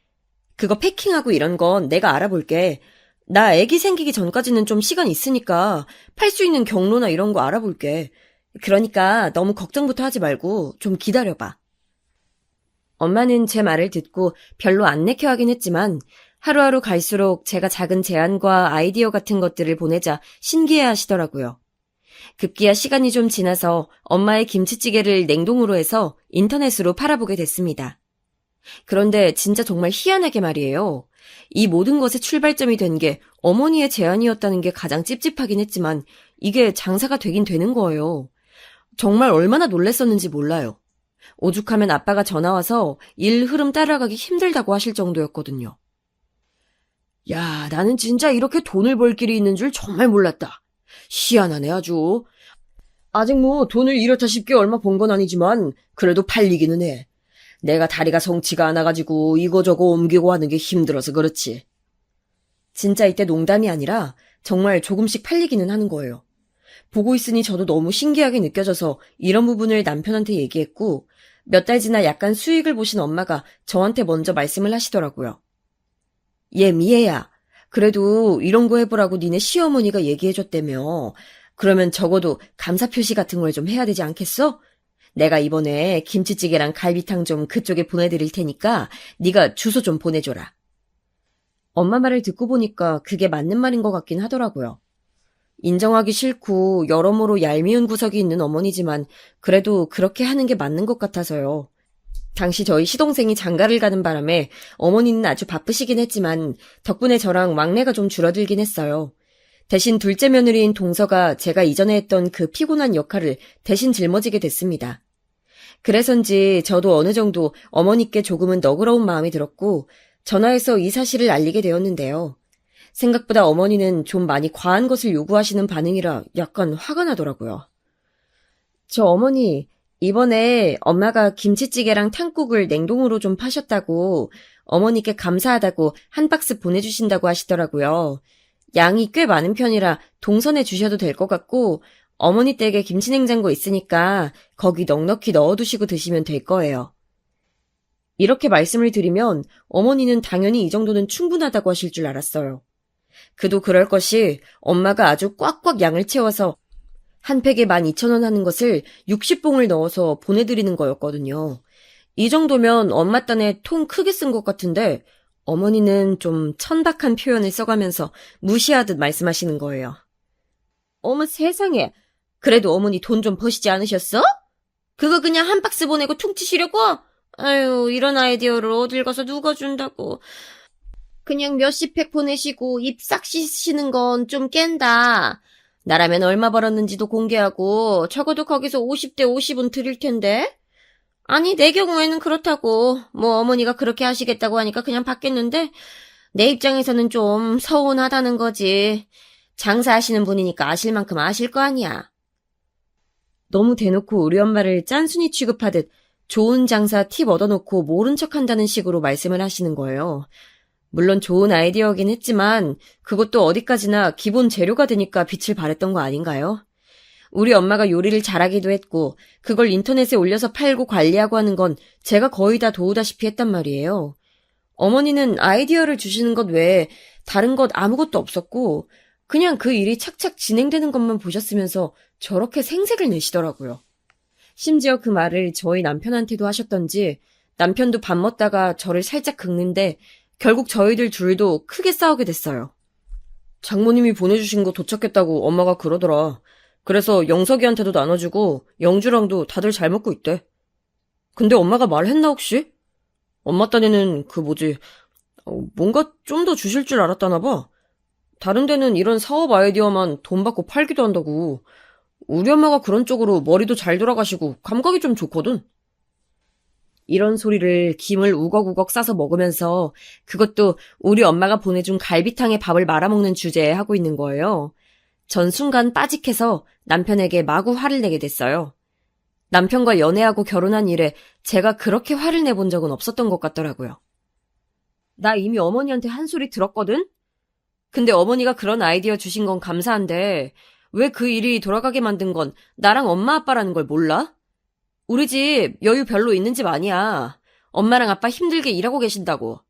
그거 패킹하고 이런 건 내가 알아볼게. 나 애기 생기기 전까지는 좀 시간 있으니까 팔 수 있는 경로나 이런 거 알아볼게. 그러니까 너무 걱정부터 하지 말고 좀 기다려봐. 엄마는 제 말을 듣고 별로 안 내켜하긴 했지만 하루하루 갈수록 제가 작은 제안과 아이디어 같은 것들을 보내자 신기해 하시더라고요. 급기야 시간이 좀 지나서 엄마의 김치찌개를 냉동으로 해서 인터넷으로 팔아보게 됐습니다. 그런데 진짜 정말 희한하게 말이에요. 이 모든 것의 출발점이 된 게 어머니의 제안이었다는 게 가장 찝찝하긴 했지만 이게 장사가 되긴 되는 거예요. 정말 얼마나 놀랬었는지 몰라요. 오죽하면 아빠가 전화와서 일 흐름 따라가기 힘들다고 하실 정도였거든요. 야, 나는 진짜 이렇게 돈을 벌 길이 있는 줄 정말 몰랐다. 희한하네 아주. 아직 뭐 돈을 이렇다 쉽게 얼마 번 건 아니지만 그래도 팔리기는 해. 내가 다리가 성치가 않아가지고 이거저거 옮기고 하는 게 힘들어서 그렇지. 진짜 이때 농담이 아니라 정말 조금씩 팔리기는 하는 거예요. 보고 있으니 저도 너무 신기하게 느껴져서 이런 부분을 남편한테 얘기했고 몇 달 지나 약간 수익을 보신 엄마가 저한테 먼저 말씀을 하시더라고요. 얘 미애야, 그래도 이런 거 해보라고 니네 시어머니가 얘기해줬다며. 그러면 적어도 감사 표시 같은 걸 좀 해야 되지 않겠어? 내가 이번에 김치찌개랑 갈비탕 좀 그쪽에 보내드릴 테니까 네가 주소 좀 보내줘라. 엄마 말을 듣고 보니까 그게 맞는 말인 것 같긴 하더라고요. 인정하기 싫고 여러모로 얄미운 구석이 있는 어머니지만 그래도 그렇게 하는 게 맞는 것 같아서요. 당시 저희 시동생이 장가를 가는 바람에 어머니는 아주 바쁘시긴 했지만 덕분에 저랑 왕래가 좀 줄어들긴 했어요. 대신 둘째 며느리인 동서가 제가 이전에 했던 그 피곤한 역할을 대신 짊어지게 됐습니다. 그래서인지 저도 어느 정도 어머니께 조금은 너그러운 마음이 들었고 전화해서 이 사실을 알리게 되었는데요. 생각보다 어머니는 좀 많이 과한 것을 요구하시는 반응이라 약간 화가 나더라고요. 저 어머니, 이번에 엄마가 김치찌개랑 탕국을 냉동으로 좀 파셨다고 어머니께 감사하다고 한 박스 보내주신다고 하시더라고요. 양이 꽤 많은 편이라 동선해 주셔도 될 것 같고 어머니 댁에 김치냉장고 있으니까 거기 넉넉히 넣어두시고 드시면 될 거예요. 이렇게 말씀을 드리면 어머니는 당연히 이 정도는 충분하다고 하실 줄 알았어요. 그도 그럴 것이 엄마가 아주 꽉꽉 양을 채워서 한 팩에 12,000원 하는 것을 60봉을 넣어서 보내드리는 거였거든요. 이 정도면 엄마 딴에 통 크게 쓴 것 같은데 어머니는 좀 천박한 표현을 써가면서 무시하듯 말씀하시는 거예요. 어머 세상에, 그래도 어머니 돈 좀 버시지 않으셨어? 그거 그냥 한 박스 보내고 퉁치시려고? 아유, 이런 아이디어를 어딜 가서 누가 준다고. 그냥 몇십 팩 보내시고 입 싹 씻으시는 건 좀 깬다. 나라면 얼마 벌었는지도 공개하고 적어도 거기서 50대 50은 드릴 텐데. 아니, 내 경우에는 그렇다고. 뭐 어머니가 그렇게 하시겠다고 하니까 그냥 받겠는데 내 입장에서는 좀 서운하다는 거지. 장사하시는 분이니까 아실 만큼 아실 거 아니야. 너무 대놓고 우리 엄마를 짠순이 취급하듯 좋은 장사 팁 얻어놓고 모른 척한다는 식으로 말씀을 하시는 거예요. 물론 좋은 아이디어긴 했지만 그것도 어디까지나 기본 재료가 되니까 빛을 발했던 거 아닌가요? 우리 엄마가 요리를 잘하기도 했고 그걸 인터넷에 올려서 팔고 관리하고 하는 건 제가 거의 다 도우다시피 했단 말이에요. 어머니는 아이디어를 주시는 것 외에 다른 것 아무것도 없었고 그냥 그 일이 착착 진행되는 것만 보셨으면서 저렇게 생색을 내시더라고요. 심지어 그 말을 저희 남편한테도 하셨던지 남편도 밥 먹다가 저를 살짝 긁는데 결국 저희들 둘도 크게 싸우게 됐어요. 장모님이 보내주신 거 도착했다고 엄마가 그러더라. 그래서 영석이한테도 나눠주고 영주랑도 다들 잘 먹고 있대. 근데 엄마가 말했나 혹시? 엄마 딴에는 뭔가 좀 더 주실 줄 알았다나 봐. 다른 데는 이런 사업 아이디어만 돈 받고 팔기도 한다고. 우리 엄마가 그런 쪽으로 머리도 잘 돌아가시고 감각이 좀 좋거든. 이런 소리를 김을 우걱우걱 싸서 먹으면서 그것도 우리 엄마가 보내준 갈비탕에 밥을 말아먹는 주제에 하고 있는 거예요. 전 순간 빠직해서 남편에게 마구 화를 내게 됐어요. 남편과 연애하고 결혼한 이래 제가 그렇게 화를 내본 적은 없었던 것 같더라고요. 나 이미 어머니한테 한 소리 들었거든? 근데 어머니가 그런 아이디어 주신 건 감사한데 왜 그 일이 돌아가게 만든 건 나랑 엄마 아빠라는 걸 몰라? 우리 집 여유 별로 있는 집 아니야. 엄마랑 아빠 힘들게 일하고 계신다고.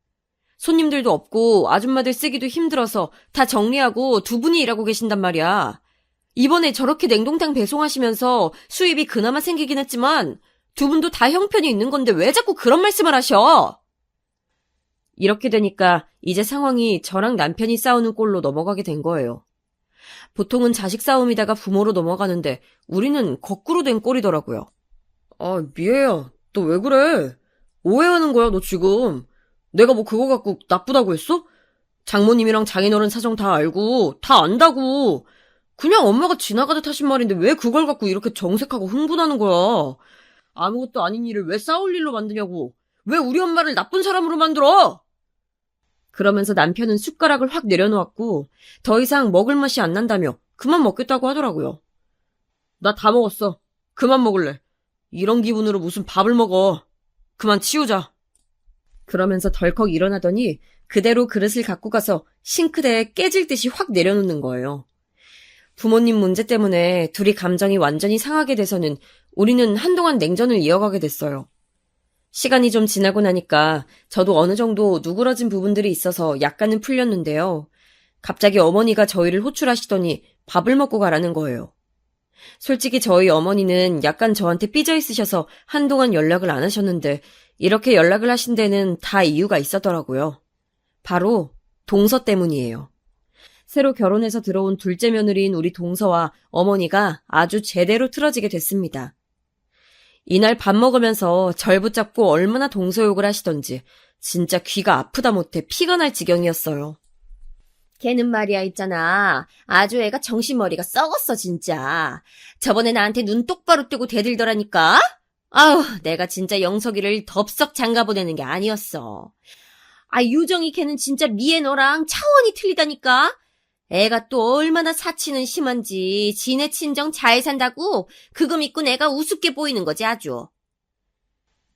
손님들도 없고 아줌마들 쓰기도 힘들어서 다 정리하고 두 분이 일하고 계신단 말이야. 이번에 저렇게 냉동탕 배송하시면서 수입이 그나마 생기긴 했지만 두 분도 다 형편이 있는 건데 왜 자꾸 그런 말씀을 하셔? 이렇게 되니까 이제 상황이 저랑 남편이 싸우는 꼴로 넘어가게 된 거예요. 보통은 자식 싸움이다가 부모로 넘어가는데 우리는 거꾸로 된 꼴이더라고요. 아, 미애야, 너 왜 그래? 오해하는 거야, 너 지금. 내가 뭐 그거 갖고 나쁘다고 했어? 장모님이랑 장인어른 사정 다 알고, 다 안다고. 그냥 엄마가 지나가듯 하신 말인데 왜 그걸 갖고 이렇게 정색하고 흥분하는 거야? 아무것도 아닌 일을 왜 싸울 일로 만드냐고. 왜 우리 엄마를 나쁜 사람으로 만들어? 그러면서 남편은 숟가락을 확 내려놓았고 더 이상 먹을 맛이 안 난다며 그만 먹겠다고 하더라고요. 나 다 먹었어. 그만 먹을래. 이런 기분으로 무슨 밥을 먹어. 그만 치우자. 그러면서 덜컥 일어나더니 그대로 그릇을 갖고 가서 싱크대에 깨질 듯이 확 내려놓는 거예요. 부모님 문제 때문에 둘이 감정이 완전히 상하게 돼서는 우리는 한동안 냉전을 이어가게 됐어요. 시간이 좀 지나고 나니까 저도 어느 정도 누그러진 부분들이 있어서 약간은 풀렸는데요. 갑자기 어머니가 저희를 호출하시더니 밥을 먹고 가라는 거예요. 솔직히 저희 어머니는 약간 저한테 삐져 있으셔서 한동안 연락을 안 하셨는데 이렇게 연락을 하신 데는 다 이유가 있었더라고요. 바로 동서 때문이에요. 새로 결혼해서 들어온 둘째 며느리인 우리 동서와 어머니가 아주 제대로 틀어지게 됐습니다. 이날 밥 먹으면서 절 붙잡고 얼마나 동서욕을 하시던지 진짜 귀가 아프다 못해 피가 날 지경이었어요. 걔는 말이야 있잖아. 아주 애가 정신머리가 썩었어 진짜. 저번에 나한테 눈 똑바로 뜨고 대들더라니까. 아우 내가 진짜 영석이를 덥석 장가보내는 게 아니었어. 아 유정이 걔는 진짜 미애 너랑 차원이 틀리다니까. 애가 또 얼마나 사치는 심한지 지네 친정 잘 산다고 그거 믿고 내가 우습게 보이는 거지 아주.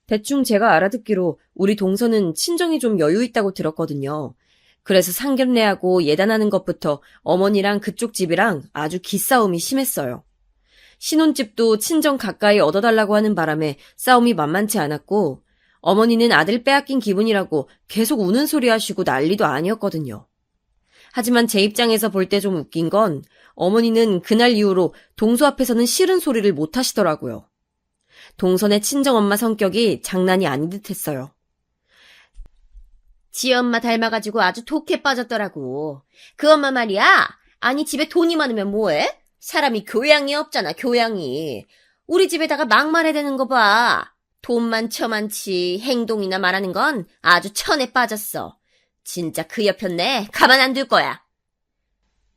대충 제가 알아듣기로 우리 동서는 친정이 좀 여유 있다고 들었거든요. 그래서 상견례하고 예단하는 것부터 어머니랑 그쪽 집이랑 아주 기싸움이 심했어요. 신혼집도 친정 가까이 얻어달라고 하는 바람에 싸움이 만만치 않았고 어머니는 아들 빼앗긴 기분이라고 계속 우는 소리 하시고 난리도 아니었거든요. 하지만 제 입장에서 볼 때 좀 웃긴 건 어머니는 그날 이후로 동서 앞에서는 싫은 소리를 못 하시더라고요. 동선의 친정엄마 성격이 장난이 아닌 듯 했어요. 지 엄마 닮아가지고 아주 독해 빠졌더라고. 그 엄마 말이야. 아니 집에 돈이 많으면 뭐해? 사람이 교양이 없잖아, 교양이. 우리 집에다가 막말해대는 거 봐. 돈만 처만치 행동이나 말하는 건 아주 천에 빠졌어. 진짜 그 옆였네. 가만 안 둘 거야.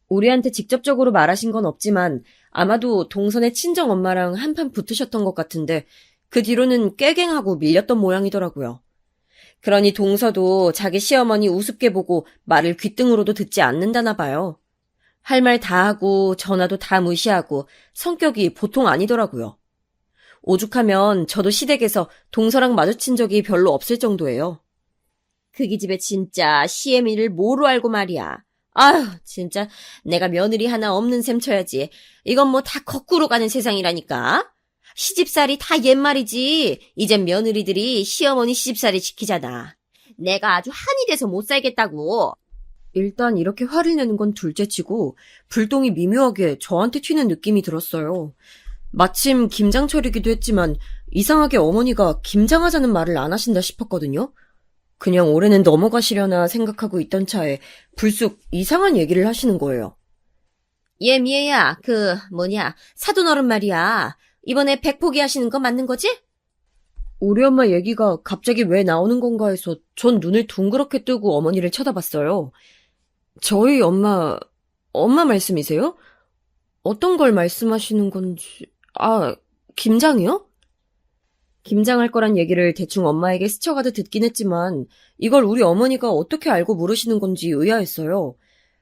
우리한테 직접적으로 말하신 건 없지만 아마도 동선의 친정엄마랑 한판 붙으셨던 것 같은데 그 뒤로는 꾀갱하고 밀렸던 모양이더라고요. 그러니 동서도 자기 시어머니 우습게 보고 말을 귓등으로도 듣지 않는다나 봐요. 할 말 다 하고 전화도 다 무시하고 성격이 보통 아니더라고요. 오죽하면 저도 시댁에서 동서랑 마주친 적이 별로 없을 정도예요. 그기 집에 진짜 시애미를 뭐로 알고 말이야. 아휴, 진짜 내가 며느리 하나 없는 셈 쳐야지. 이건 뭐 다 거꾸로 가는 세상이라니까. 시집살이 다 옛말이지. 이젠 며느리들이 시어머니 시집살이 지키잖아. 내가 아주 한이 돼서 못 살겠다고. 일단 이렇게 화를 내는 건 둘째치고 불똥이 미묘하게 저한테 튀는 느낌이 들었어요. 마침 김장철이기도 했지만 이상하게 어머니가 김장하자는 말을 안 하신다 싶었거든요. 그냥 올해는 넘어가시려나 생각하고 있던 차에 불쑥 이상한 얘기를 하시는 거예요. 얘 미애야, 사돈어른 말이야. 이번에 백포기 하시는 거 맞는 거지? 우리 엄마 얘기가 갑자기 왜 나오는 건가 해서 전 눈을 둥그렇게 뜨고 어머니를 쳐다봤어요. 저희 엄마 말씀이세요? 어떤 걸 말씀하시는 건지... 김장이요? 김장할 거란 얘기를 대충 엄마에게 스쳐가듯 듣긴 했지만 이걸 우리 어머니가 어떻게 알고 물으시는 건지 의아했어요.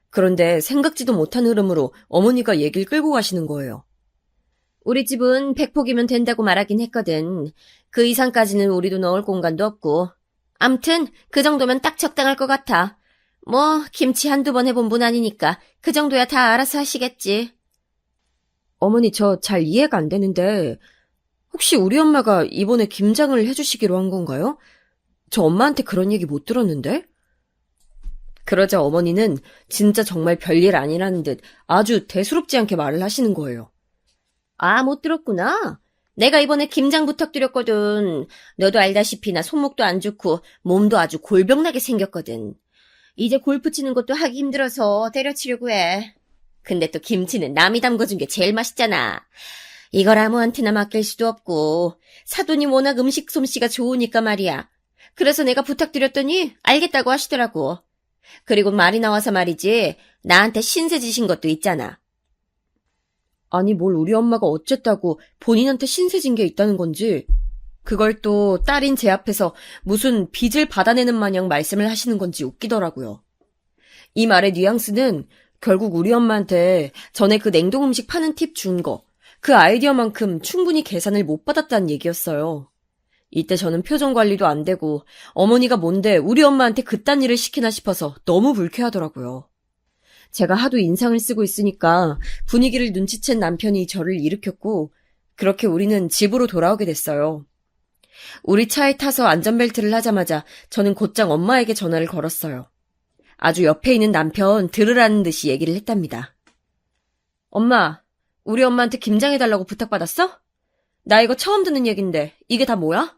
그런데 생각지도 못한 흐름으로 어머니가 얘기를 끌고 가시는 거예요. 우리 집은 백포기면 된다고 말하긴 했거든. 그 이상까지는 우리도 넣을 공간도 없고. 암튼 그 정도면 딱 적당할 것 같아. 뭐 김치 한두 번 해본 분 아니니까 그 정도야 다 알아서 하시겠지. 어머니 저 잘 이해가 안 되는데 혹시 우리 엄마가 이번에 김장을 해주시기로 한 건가요? 저 엄마한테 그런 얘기 못 들었는데? 그러자 어머니는 진짜 정말 별일 아니라는 듯 아주 대수롭지 않게 말을 하시는 거예요. 아, 못 들었구나. 내가 이번에 김장 부탁드렸거든. 너도 알다시피 나 손목도 안 좋고 몸도 아주 골병나게 생겼거든. 이제 골프 치는 것도 하기 힘들어서 때려치려고 해. 근데 또 김치는 남이 담궈준 게 제일 맛있잖아. 이걸 아무한테나 맡길 수도 없고 사돈이 워낙 음식 솜씨가 좋으니까 말이야. 그래서 내가 부탁드렸더니 알겠다고 하시더라고. 그리고 말이 나와서 말이지 나한테 신세 지신 것도 있잖아. 아니 뭘 우리 엄마가 어쨌다고 본인한테 신세진 게 있다는 건지 그걸 또 딸인 제 앞에서 무슨 빚을 받아내는 마냥 말씀을 하시는 건지 웃기더라고요. 이 말의 뉘앙스는 결국 우리 엄마한테 전에 그 냉동 음식 파는 팁 준 거, 그 아이디어만큼 충분히 계산을 못 받았다는 얘기였어요. 이때 저는 표정 관리도 안 되고 어머니가 뭔데 우리 엄마한테 그딴 일을 시키나 싶어서 너무 불쾌하더라고요. 제가 하도 인상을 쓰고 있으니까 분위기를 눈치챈 남편이 저를 일으켰고 그렇게 우리는 집으로 돌아오게 됐어요. 우리 차에 타서 안전벨트를 하자마자 저는 곧장 엄마에게 전화를 걸었어요. 아주 옆에 있는 남편 들으라는 듯이 얘기를 했답니다. 엄마, 우리 엄마한테 김장해달라고 부탁받았어? 나 이거 처음 듣는 얘긴데 이게 다 뭐야?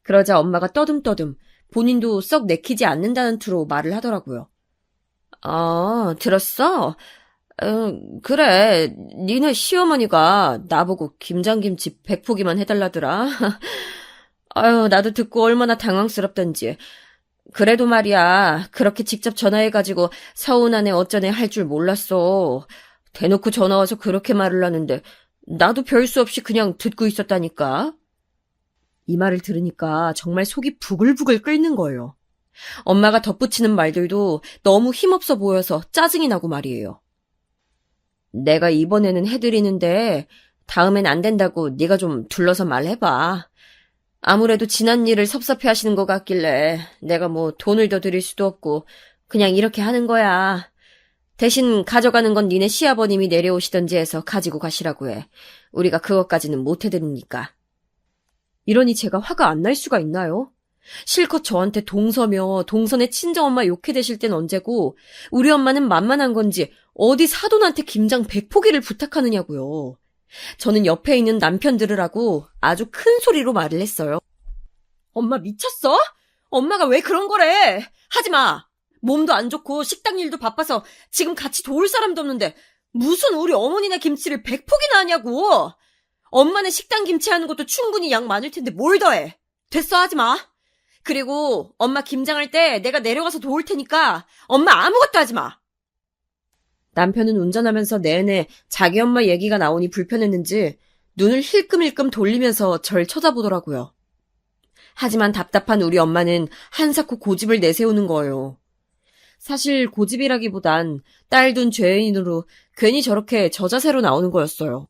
그러자 엄마가 떠듬떠듬 본인도 썩 내키지 않는다는 투로 말을 하더라고요. 아, 들었어? 그래, 니네 시어머니가 나보고 김장김치 100포기만 해달라더라. 아유, 나도 듣고 얼마나 당황스럽던지. 그래도 말이야, 그렇게 직접 전화해가지고 서운하네 어쩌네 할 줄 몰랐어. 대놓고 전화 와서 그렇게 말을 하는데 나도 별 수 없이 그냥 듣고 있었다니까. 이 말을 들으니까 정말 속이 부글부글 끓는 거예요. 엄마가 덧붙이는 말들도 너무 힘없어 보여서 짜증이 나고 말이에요. 내가 이번에는 해드리는데 다음엔 안 된다고 네가 좀 둘러서 말해봐. 아무래도 지난 일을 섭섭해하시는 것 같길래 내가 뭐 돈을 더 드릴 수도 없고 그냥 이렇게 하는 거야. 대신 가져가는 건 니네 시아버님이 내려오시던지 해서 가지고 가시라고 해. 우리가 그것까지는 못 해드리니까. 이러니 제가 화가 안 날 수가 있나요? 실컷 저한테 동서며 동선의 친정엄마 욕해대실 땐 언제고 우리 엄마는 만만한 건지 어디 사돈한테 김장 100포기를 부탁하느냐고요. 저는 옆에 있는 남편 들으라고 아주 큰 소리로 말을 했어요. 엄마 미쳤어? 엄마가 왜 그런 거래? 하지마! 몸도 안 좋고 식당 일도 바빠서 지금 같이 도울 사람도 없는데 무슨 우리 어머니네 김치를 100포기나 하냐고! 엄마네 식당 김치 하는 것도 충분히 양 많을 텐데 뭘 더해? 됐어, 하지마! 그리고 엄마 김장할 때 내가 내려가서 도울 테니까 엄마 아무것도 하지마! 남편은 운전하면서 내내 자기 엄마 얘기가 나오니 불편했는지 눈을 힐끔힐끔 돌리면서 절 쳐다보더라고요. 하지만 답답한 우리 엄마는 한사코 고집을 내세우는 거예요. 사실 고집이라기보단 딸 둔 죄인으로 괜히 저렇게 저자세로 나오는 거였어요.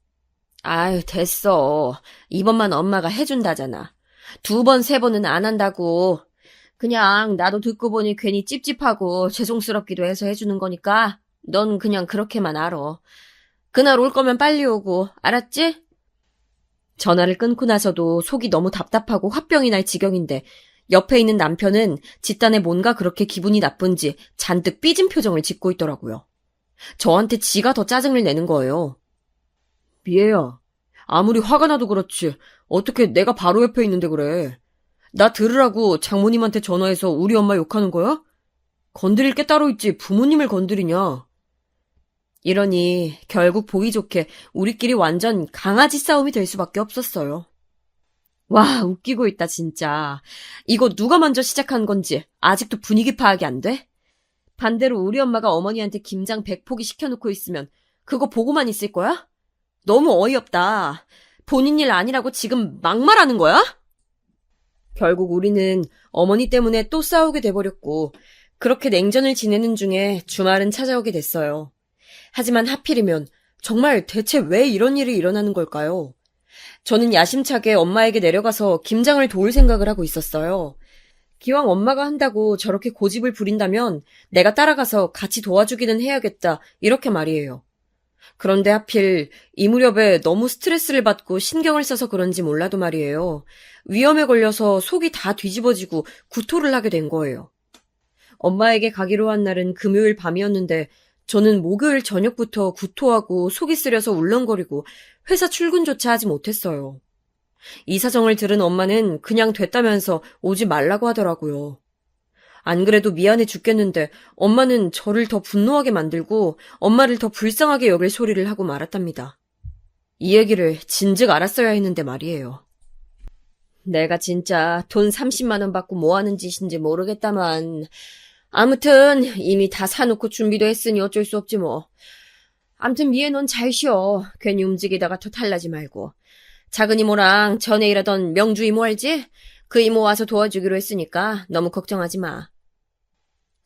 아유, 됐어. 이번만 엄마가 해준다잖아. 2번, 3번은 안 한다고. 그냥 나도 듣고 보니 괜히 찝찝하고 죄송스럽기도 해서 해주는 거니까 넌 그냥 그렇게만 알아. 그날 올 거면 빨리 오고, 알았지? 전화를 끊고 나서도 속이 너무 답답하고 화병이 날 지경인데 옆에 있는 남편은 집단에 뭔가 그렇게 기분이 나쁜지 잔뜩 삐진 표정을 짓고 있더라고요. 저한테 지가 더 짜증을 내는 거예요. 미애야, 아무리 화가 나도 그렇지 어떻게 내가 바로 옆에 있는데 그래. 나 들으라고 장모님한테 전화해서 우리 엄마 욕하는 거야? 건드릴 게 따로 있지 부모님을 건드리냐. 이러니 결국 보기 좋게 우리끼리 완전 강아지 싸움이 될 수밖에 없었어요. 와, 웃기고 있다 진짜. 이거 누가 먼저 시작한 건지 아직도 분위기 파악이 안 돼? 반대로 우리 엄마가 어머니한테 김장 100포기 시켜놓고 있으면 그거 보고만 있을 거야? 너무 어이없다. 본인 일 아니라고 지금 막말하는 거야? 결국 우리는 어머니 때문에 또 싸우게 돼버렸고 그렇게 냉전을 지내는 중에 주말은 찾아오게 됐어요. 하지만 하필이면 정말 대체 왜 이런 일이 일어나는 걸까요? 저는 야심차게 엄마에게 내려가서 김장을 도울 생각을 하고 있었어요. 기왕 엄마가 한다고 저렇게 고집을 부린다면 내가 따라가서 같이 도와주기는 해야겠다, 이렇게 말이에요. 그런데 하필 이 무렵에 너무 스트레스를 받고 신경을 써서 그런지 몰라도 말이에요. 위험에 걸려서 속이 다 뒤집어지고 구토를 하게 된 거예요. 엄마에게 가기로 한 날은 금요일 밤이었는데 저는 목요일 저녁부터 구토하고 속이 쓰려서 울렁거리고 회사 출근조차 하지 못했어요. 이 사정을 들은 엄마는 그냥 됐다면서 오지 말라고 하더라고요. 안 그래도 미안해 죽겠는데 엄마는 저를 더 분노하게 만들고 엄마를 더 불쌍하게 여길 소리를 하고 말았답니다. 이 얘기를 진즉 알았어야 했는데 말이에요. 내가 진짜 돈 30만 원 받고 뭐 하는 짓인지 모르겠다만 아무튼 이미 다 사놓고 준비도 했으니 어쩔 수 없지 뭐. 암튼 미애 넌 잘 쉬어. 괜히 움직이다가 더 탈나지 말고. 작은 이모랑 전에 일하던 명주 이모 알지? 그 이모 와서 도와주기로 했으니까 너무 걱정하지 마.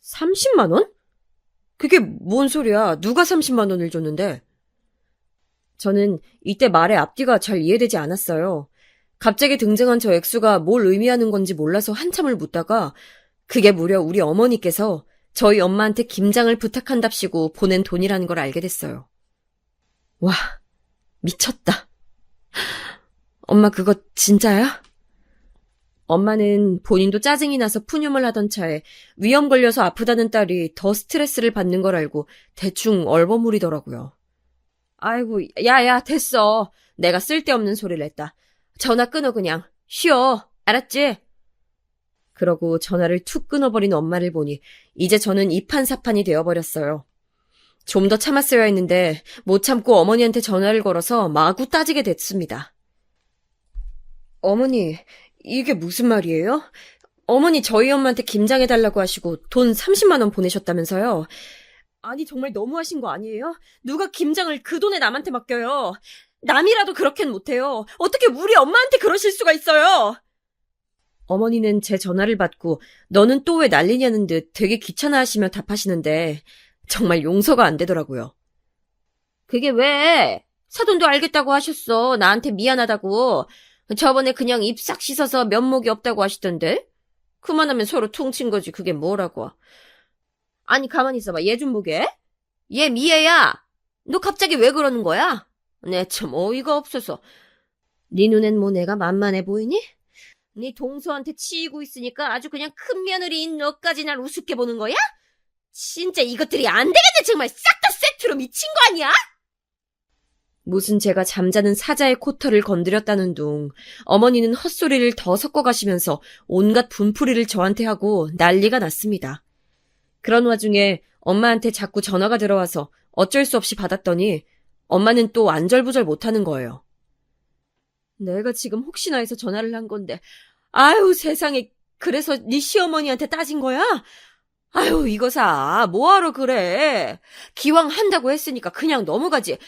30만 원? 그게 뭔 소리야? 누가 30만 원을 줬는데? 저는 이때 말의 앞뒤가 잘 이해되지 않았어요. 갑자기 등장한 저 액수가 뭘 의미하는 건지 몰라서 한참을 묻다가 그게 무려 우리 어머니께서 저희 엄마한테 김장을 부탁한답시고 보낸 돈이라는 걸 알게 됐어요. 와, 미쳤다. 엄마 그거 진짜야? 엄마는 본인도 짜증이 나서 푸념을 하던 차에 위염 걸려서 아프다는 딸이 더 스트레스를 받는 걸 알고 대충 얼버무리더라고요. 아이고, 야야, 됐어. 내가 쓸데없는 소리를 했다. 전화 끊어 그냥. 쉬어. 알았지? 그러고 전화를 툭 끊어버린 엄마를 보니 이제 저는 이판사판이 되어버렸어요. 좀 더 참았어야 했는데 못 참고 어머니한테 전화를 걸어서 마구 따지게 됐습니다. 어머니, 이게 무슨 말이에요? 어머니 저희 엄마한테 김장해달라고 하시고 돈 30만 원 보내셨다면서요? 아니 정말 너무하신 거 아니에요? 누가 김장을 그 돈에 남한테 맡겨요? 남이라도 그렇게는 못해요. 어떻게 우리 엄마한테 그러실 수가 있어요? 어머니는 제 전화를 받고 너는 또 왜 난리냐는 듯 되게 귀찮아하시며 답하시는데 정말 용서가 안 되더라고요. 그게 왜? 사돈도 알겠다고 하셨어. 나한테 미안하다고. 저번에 그냥 입 싹 씻어서 면목이 없다고 하시던데? 그만하면 서로 퉁친 거지 그게 뭐라고. 아니 가만히 있어봐. 얘 좀 보게. 얘 미애야, 너 갑자기 왜 그러는 거야? 내 참 어이가 없어서. 네 눈엔 뭐 내가 만만해 보이니? 네 동서한테 치이고 있으니까 아주 그냥 큰 며느리인 너까지 날 우습게 보는 거야? 진짜 이것들이 안 되겠네. 정말 싹 다 세트로 미친 거 아니야? 무슨 제가 잠자는 사자의 코털을 건드렸다는 둥 어머니는 헛소리를 더 섞어가시면서 온갖 분풀이를 저한테 하고 난리가 났습니다. 그런 와중에 엄마한테 자꾸 전화가 들어와서 어쩔 수 없이 받았더니 엄마는 또 안절부절 못하는 거예요. 내가 지금 혹시나 해서 전화를 한 건데 아유 세상에, 그래서 네 시어머니한테 따진 거야? 아유 이거사 뭐하러 그래. 기왕 한다고 했으니까 그냥 넘어가지.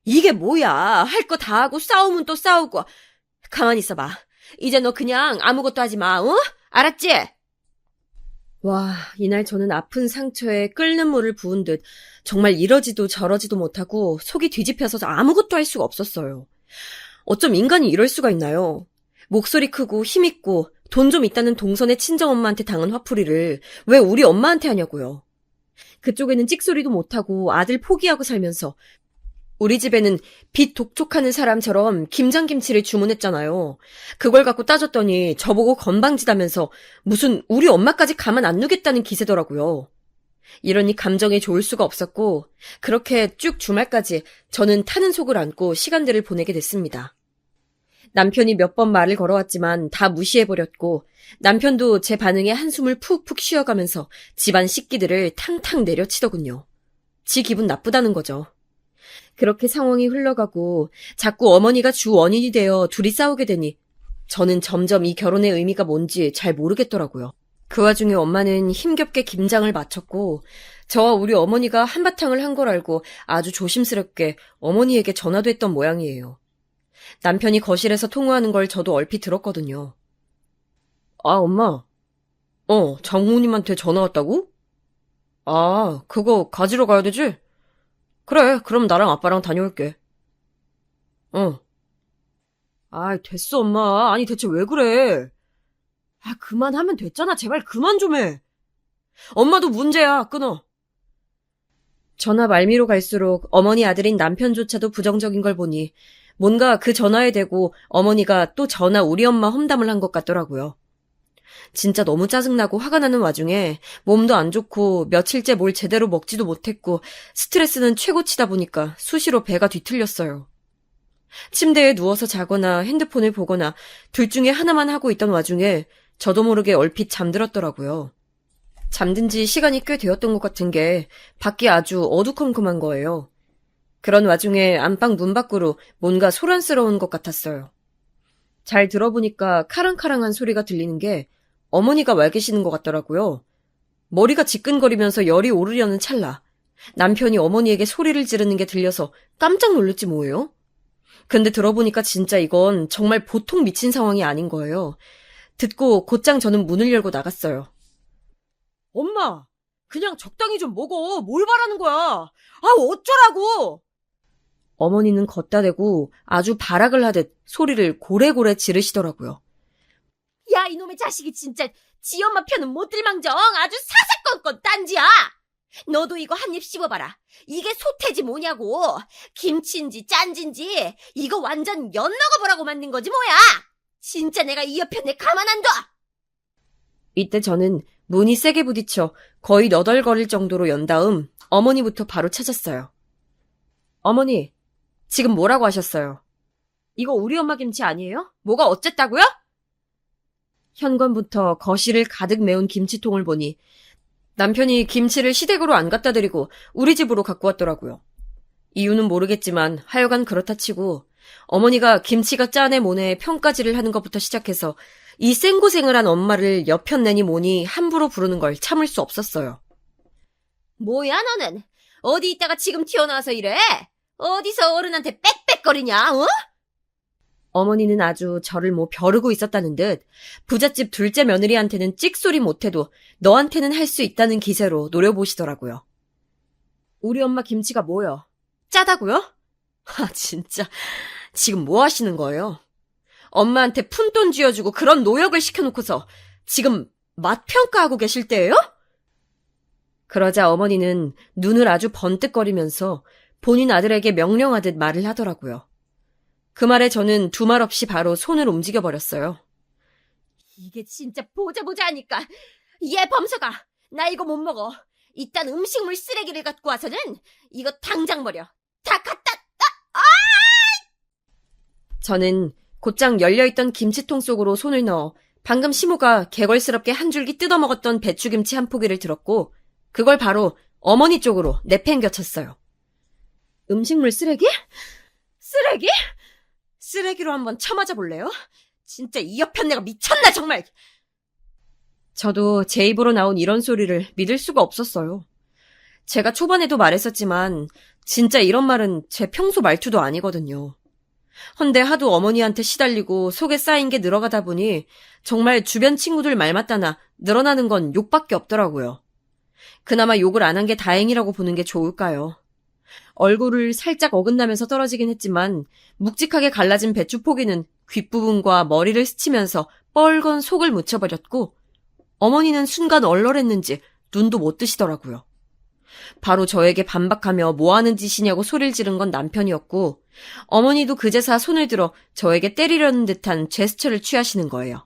이게 뭐야. 할 거 다 하고 싸우면 또 싸우고. 가만히 있어봐. 이제 너 그냥 아무것도 하지 마. 어? 알았지? 와, 이날 저는 아픈 상처에 끓는 물을 부은 듯 정말 이러지도 저러지도 못하고 속이 뒤집혀서 아무것도 할 수가 없었어요. 어쩜 인간이 이럴 수가 있나요? 목소리 크고 힘있고 돈 좀 있다는 동선의 친정엄마한테 당한 화풀이를 왜 우리 엄마한테 하냐고요. 그쪽에는 찍소리도 못하고 아들 포기하고 살면서 우리 집에는 빚 독촉하는 사람처럼 김장김치를 주문했잖아요. 그걸 갖고 따졌더니 저보고 건방지다면서 무슨 우리 엄마까지 가만 안 두겠다는 기세더라고요. 이러니 감정이 좋을 수가 없었고 그렇게 쭉 주말까지 저는 타는 속을 안고 시간들을 보내게 됐습니다. 남편이 몇 번 말을 걸어왔지만 다 무시해버렸고 남편도 제 반응에 한숨을 푹푹 쉬어가면서 집안 식기들을 탕탕 내려치더군요. 지 기분 나쁘다는 거죠. 그렇게 상황이 흘러가고 자꾸 어머니가 주 원인이 되어 둘이 싸우게 되니 저는 점점 이 결혼의 의미가 뭔지 잘 모르겠더라고요. 그 와중에 엄마는 힘겹게 김장을 마쳤고 저와 우리 어머니가 한바탕을 한 걸 알고 아주 조심스럽게 어머니에게 전화도 했던 모양이에요. 남편이 거실에서 통화하는 걸 저도 얼핏 들었거든요. 아, 엄마. 장모님한테 전화 왔다고? 아, 그거 가지러 가야 되지? 그래, 그럼 나랑 아빠랑 다녀올게. 아이, 됐어, 엄마. 아니, 대체 왜 그래? 아, 그만하면 됐잖아. 제발 그만 좀 해. 엄마도 문제야. 끊어. 전화 말미로 갈수록 어머니 아들인 남편조차도 부정적인 걸 보니 뭔가 그 전화에 대고 어머니가 또 전화 우리 엄마 험담을 한 것 같더라고요. 진짜 너무 짜증나고 화가 나는 와중에 몸도 안 좋고 며칠째 뭘 제대로 먹지도 못했고 스트레스는 최고치다 보니까 수시로 배가 뒤틀렸어요. 침대에 누워서 자거나 핸드폰을 보거나 둘 중에 하나만 하고 있던 와중에 저도 모르게 얼핏 잠들었더라고요. 잠든 지 시간이 꽤 되었던 것 같은 게 밖이 아주 어두컴컴한 거예요. 그런 와중에 안방 문 밖으로 뭔가 소란스러운 것 같았어요. 잘 들어보니까 카랑카랑한 소리가 들리는 게 어머니가 와 계시는 것 같더라고요. 머리가 지끈거리면서 열이 오르려는 찰나 남편이 어머니에게 소리를 지르는 게 들려서 깜짝 놀랐지 뭐예요? 근데 들어보니까 진짜 이건 정말 보통 미친 상황이 아닌 거예요. 듣고 곧장 저는 문을 열고 나갔어요. 엄마, 그냥 적당히 좀 먹어. 뭘 바라는 거야? 아, 어쩌라고! 어머니는 걷다 대고 아주 발악을 하듯 소리를 고래고래 지르시더라고요. 야, 이놈의 자식이 진짜 지 엄마 편은 못 들망정 아주 사사건건 딴지야. 너도 이거 한 입 씹어봐라. 이게 소태지 뭐냐고. 김치인지 짠진지 이거 완전 연 넣어보라고 만든 거지 뭐야. 진짜 내가 이 옆편에 가만 안 둬. 이때 저는 문이 세게 부딪혀 거의 너덜거릴 정도로 연 다음 어머니부터 바로 찾았어요. 어머니, 지금 뭐라고 하셨어요? 이거 우리 엄마 김치 아니에요? 뭐가 어쨌다고요? 현관부터 거실을 가득 메운 김치통을 보니 남편이 김치를 시댁으로 안 갖다 드리고 우리 집으로 갖고 왔더라고요. 이유는 모르겠지만 하여간 그렇다 치고 어머니가 김치가 짜네 뭐네 평가질을 하는 것부터 시작해서 이 생고생을 한 엄마를 여편내니 뭐니 함부로 부르는 걸 참을 수 없었어요. 뭐야 너는? 어디 있다가 지금 튀어나와서 이래? 어디서 어른한테 빽빽거리냐? 어? 어머니는 아주 저를 뭐 벼르고 있었다는 듯 부잣집 둘째 며느리한테는 찍소리 못해도 너한테는 할 수 있다는 기세로 노려보시더라고요. 우리 엄마 김치가 뭐요? 짜다고요? 아 진짜 지금 뭐 하시는 거예요? 엄마한테 푼돈 쥐어주고 그런 노역을 시켜놓고서 지금 맛평가하고 계실 때예요? 그러자 어머니는 눈을 아주 번뜩거리면서 본인 아들에게 명령하듯 말을 하더라고요. 그 말에 저는 두말 없이 바로 손을 움직여버렸어요. 이게 진짜 보자 하니까. 얘 범서가, 나 이거 못 먹어. 이딴 음식물 쓰레기를 갖고 와서는 이거 당장 버려. 다 갖다. 저는 곧장 열려있던 김치통 속으로 손을 넣어 방금 시모가 개걸스럽게 한 줄기 뜯어먹었던 배추김치 한 포기를 들었고 그걸 바로 어머니 쪽으로 내팽겨쳤어요. 음식물 쓰레기? 쓰레기? 쓰레기로 한번 쳐맞아 볼래요? 진짜 이 옆편 내가 미쳤나 정말! 저도 제 입으로 나온 이런 소리를 믿을 수가 없었어요. 제가 초반에도 말했었지만 진짜 이런 말은 제 평소 말투도 아니거든요. 헌데 하도 어머니한테 시달리고 속에 쌓인 게 늘어가다 보니 정말 주변 친구들 말 맞다나 늘어나는 건 욕밖에 없더라고요. 그나마 욕을 안 한 게 다행이라고 보는 게 좋을까요? 얼굴을 살짝 어긋나면서 떨어지긴 했지만 묵직하게 갈라진 배추 포기는 귓부분과 머리를 스치면서 뻘건 속을 묻혀버렸고 어머니는 순간 얼얼했는지 눈도 못 뜨시더라고요. 바로 저에게 반박하며 뭐하는 짓이냐고 소리를 지른 건 남편이었고 어머니도 그제서 손을 들어 저에게 때리려는 듯한 제스처를 취하시는 거예요.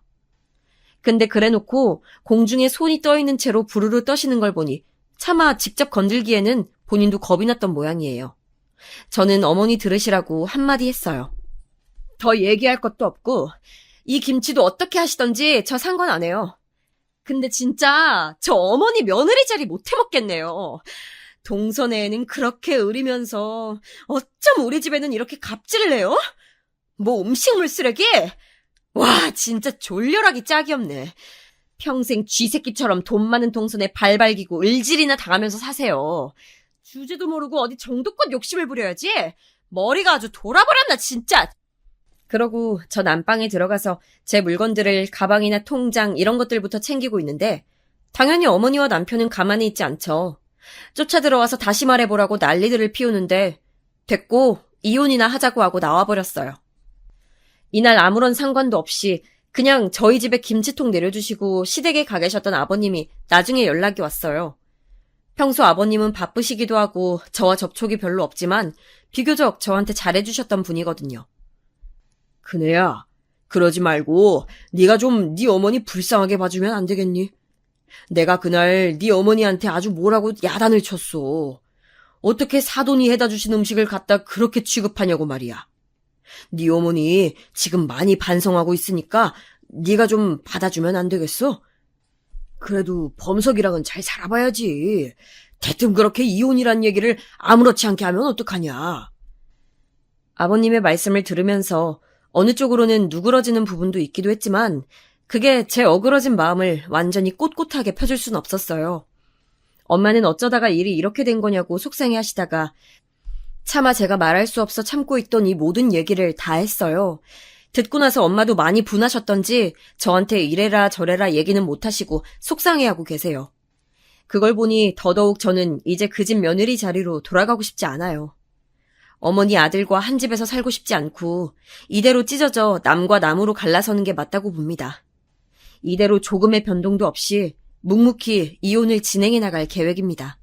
근데 그래놓고 공중에 손이 떠있는 채로 부르르 떠시는 걸 보니 차마 직접 건들기에는 본인도 겁이 났던 모양이에요. 저는 어머니 들으시라고 한마디 했어요. 더 얘기할 것도 없고 이 김치도 어떻게 하시던지 저 상관 안 해요. 근데 진짜 저 어머니 며느리 자리 못 해먹겠네요. 동선애는 그렇게 으리면서 어쩜 우리 집에는 이렇게 갑질을 해요? 뭐 음식물 쓰레기? 와 진짜 졸렬하기 짝이 없네. 평생 쥐새끼처럼 돈 많은 동선에 발 발기고 을질이나 당하면서 사세요. 주제도 모르고 어디 정도껏 욕심을 부려야지. 머리가 아주 돌아버렸나 진짜. 그러고 전 안방에 들어가서 제 물건들을 가방이나 통장 이런 것들부터 챙기고 있는데 당연히 어머니와 남편은 가만히 있지 않죠. 쫓아 들어와서 다시 말해보라고 난리들을 피우는데 됐고 이혼이나 하자고 하고 나와버렸어요. 이날 아무런 상관도 없이 그냥 저희 집에 김치통 내려주시고 시댁에 가 계셨던 아버님이 나중에 연락이 왔어요. 평소 아버님은 바쁘시기도 하고 저와 접촉이 별로 없지만 비교적 저한테 잘해주셨던 분이거든요. 그네야, 그러지 말고 네가 좀 네 어머니 불쌍하게 봐주면 안 되겠니? 내가 그날 네 어머니한테 아주 뭐라고 야단을 쳤어. 어떻게 사돈이 해다 주신 음식을 갖다 그렇게 취급하냐고 말이야. 네 어머니 지금 많이 반성하고 있으니까 네가 좀 받아주면 안 되겠어? 그래도 범석이랑은 잘 살아봐야지. 대뜸 그렇게 이혼이란 얘기를 아무렇지 않게 하면 어떡하냐. 아버님의 말씀을 들으면서 어느 쪽으로는 누그러지는 부분도 있기도 했지만 그게 제 어그러진 마음을 완전히 꼿꼿하게 펴줄 순 없었어요. 엄마는 어쩌다가 일이 이렇게 된 거냐고 속상해하시다가 차마 제가 말할 수 없어 참고 있던 이 모든 얘기를 다 했어요. 듣고 나서 엄마도 많이 분하셨던지 저한테 이래라 저래라 얘기는 못하시고 속상해하고 계세요. 그걸 보니 더더욱 저는 이제 그 집 며느리 자리로 돌아가고 싶지 않아요. 어머니 아들과 한 집에서 살고 싶지 않고 이대로 찢어져 남과 남으로 갈라서는 게 맞다고 봅니다. 이대로 조금의 변동도 없이 묵묵히 이혼을 진행해 나갈 계획입니다.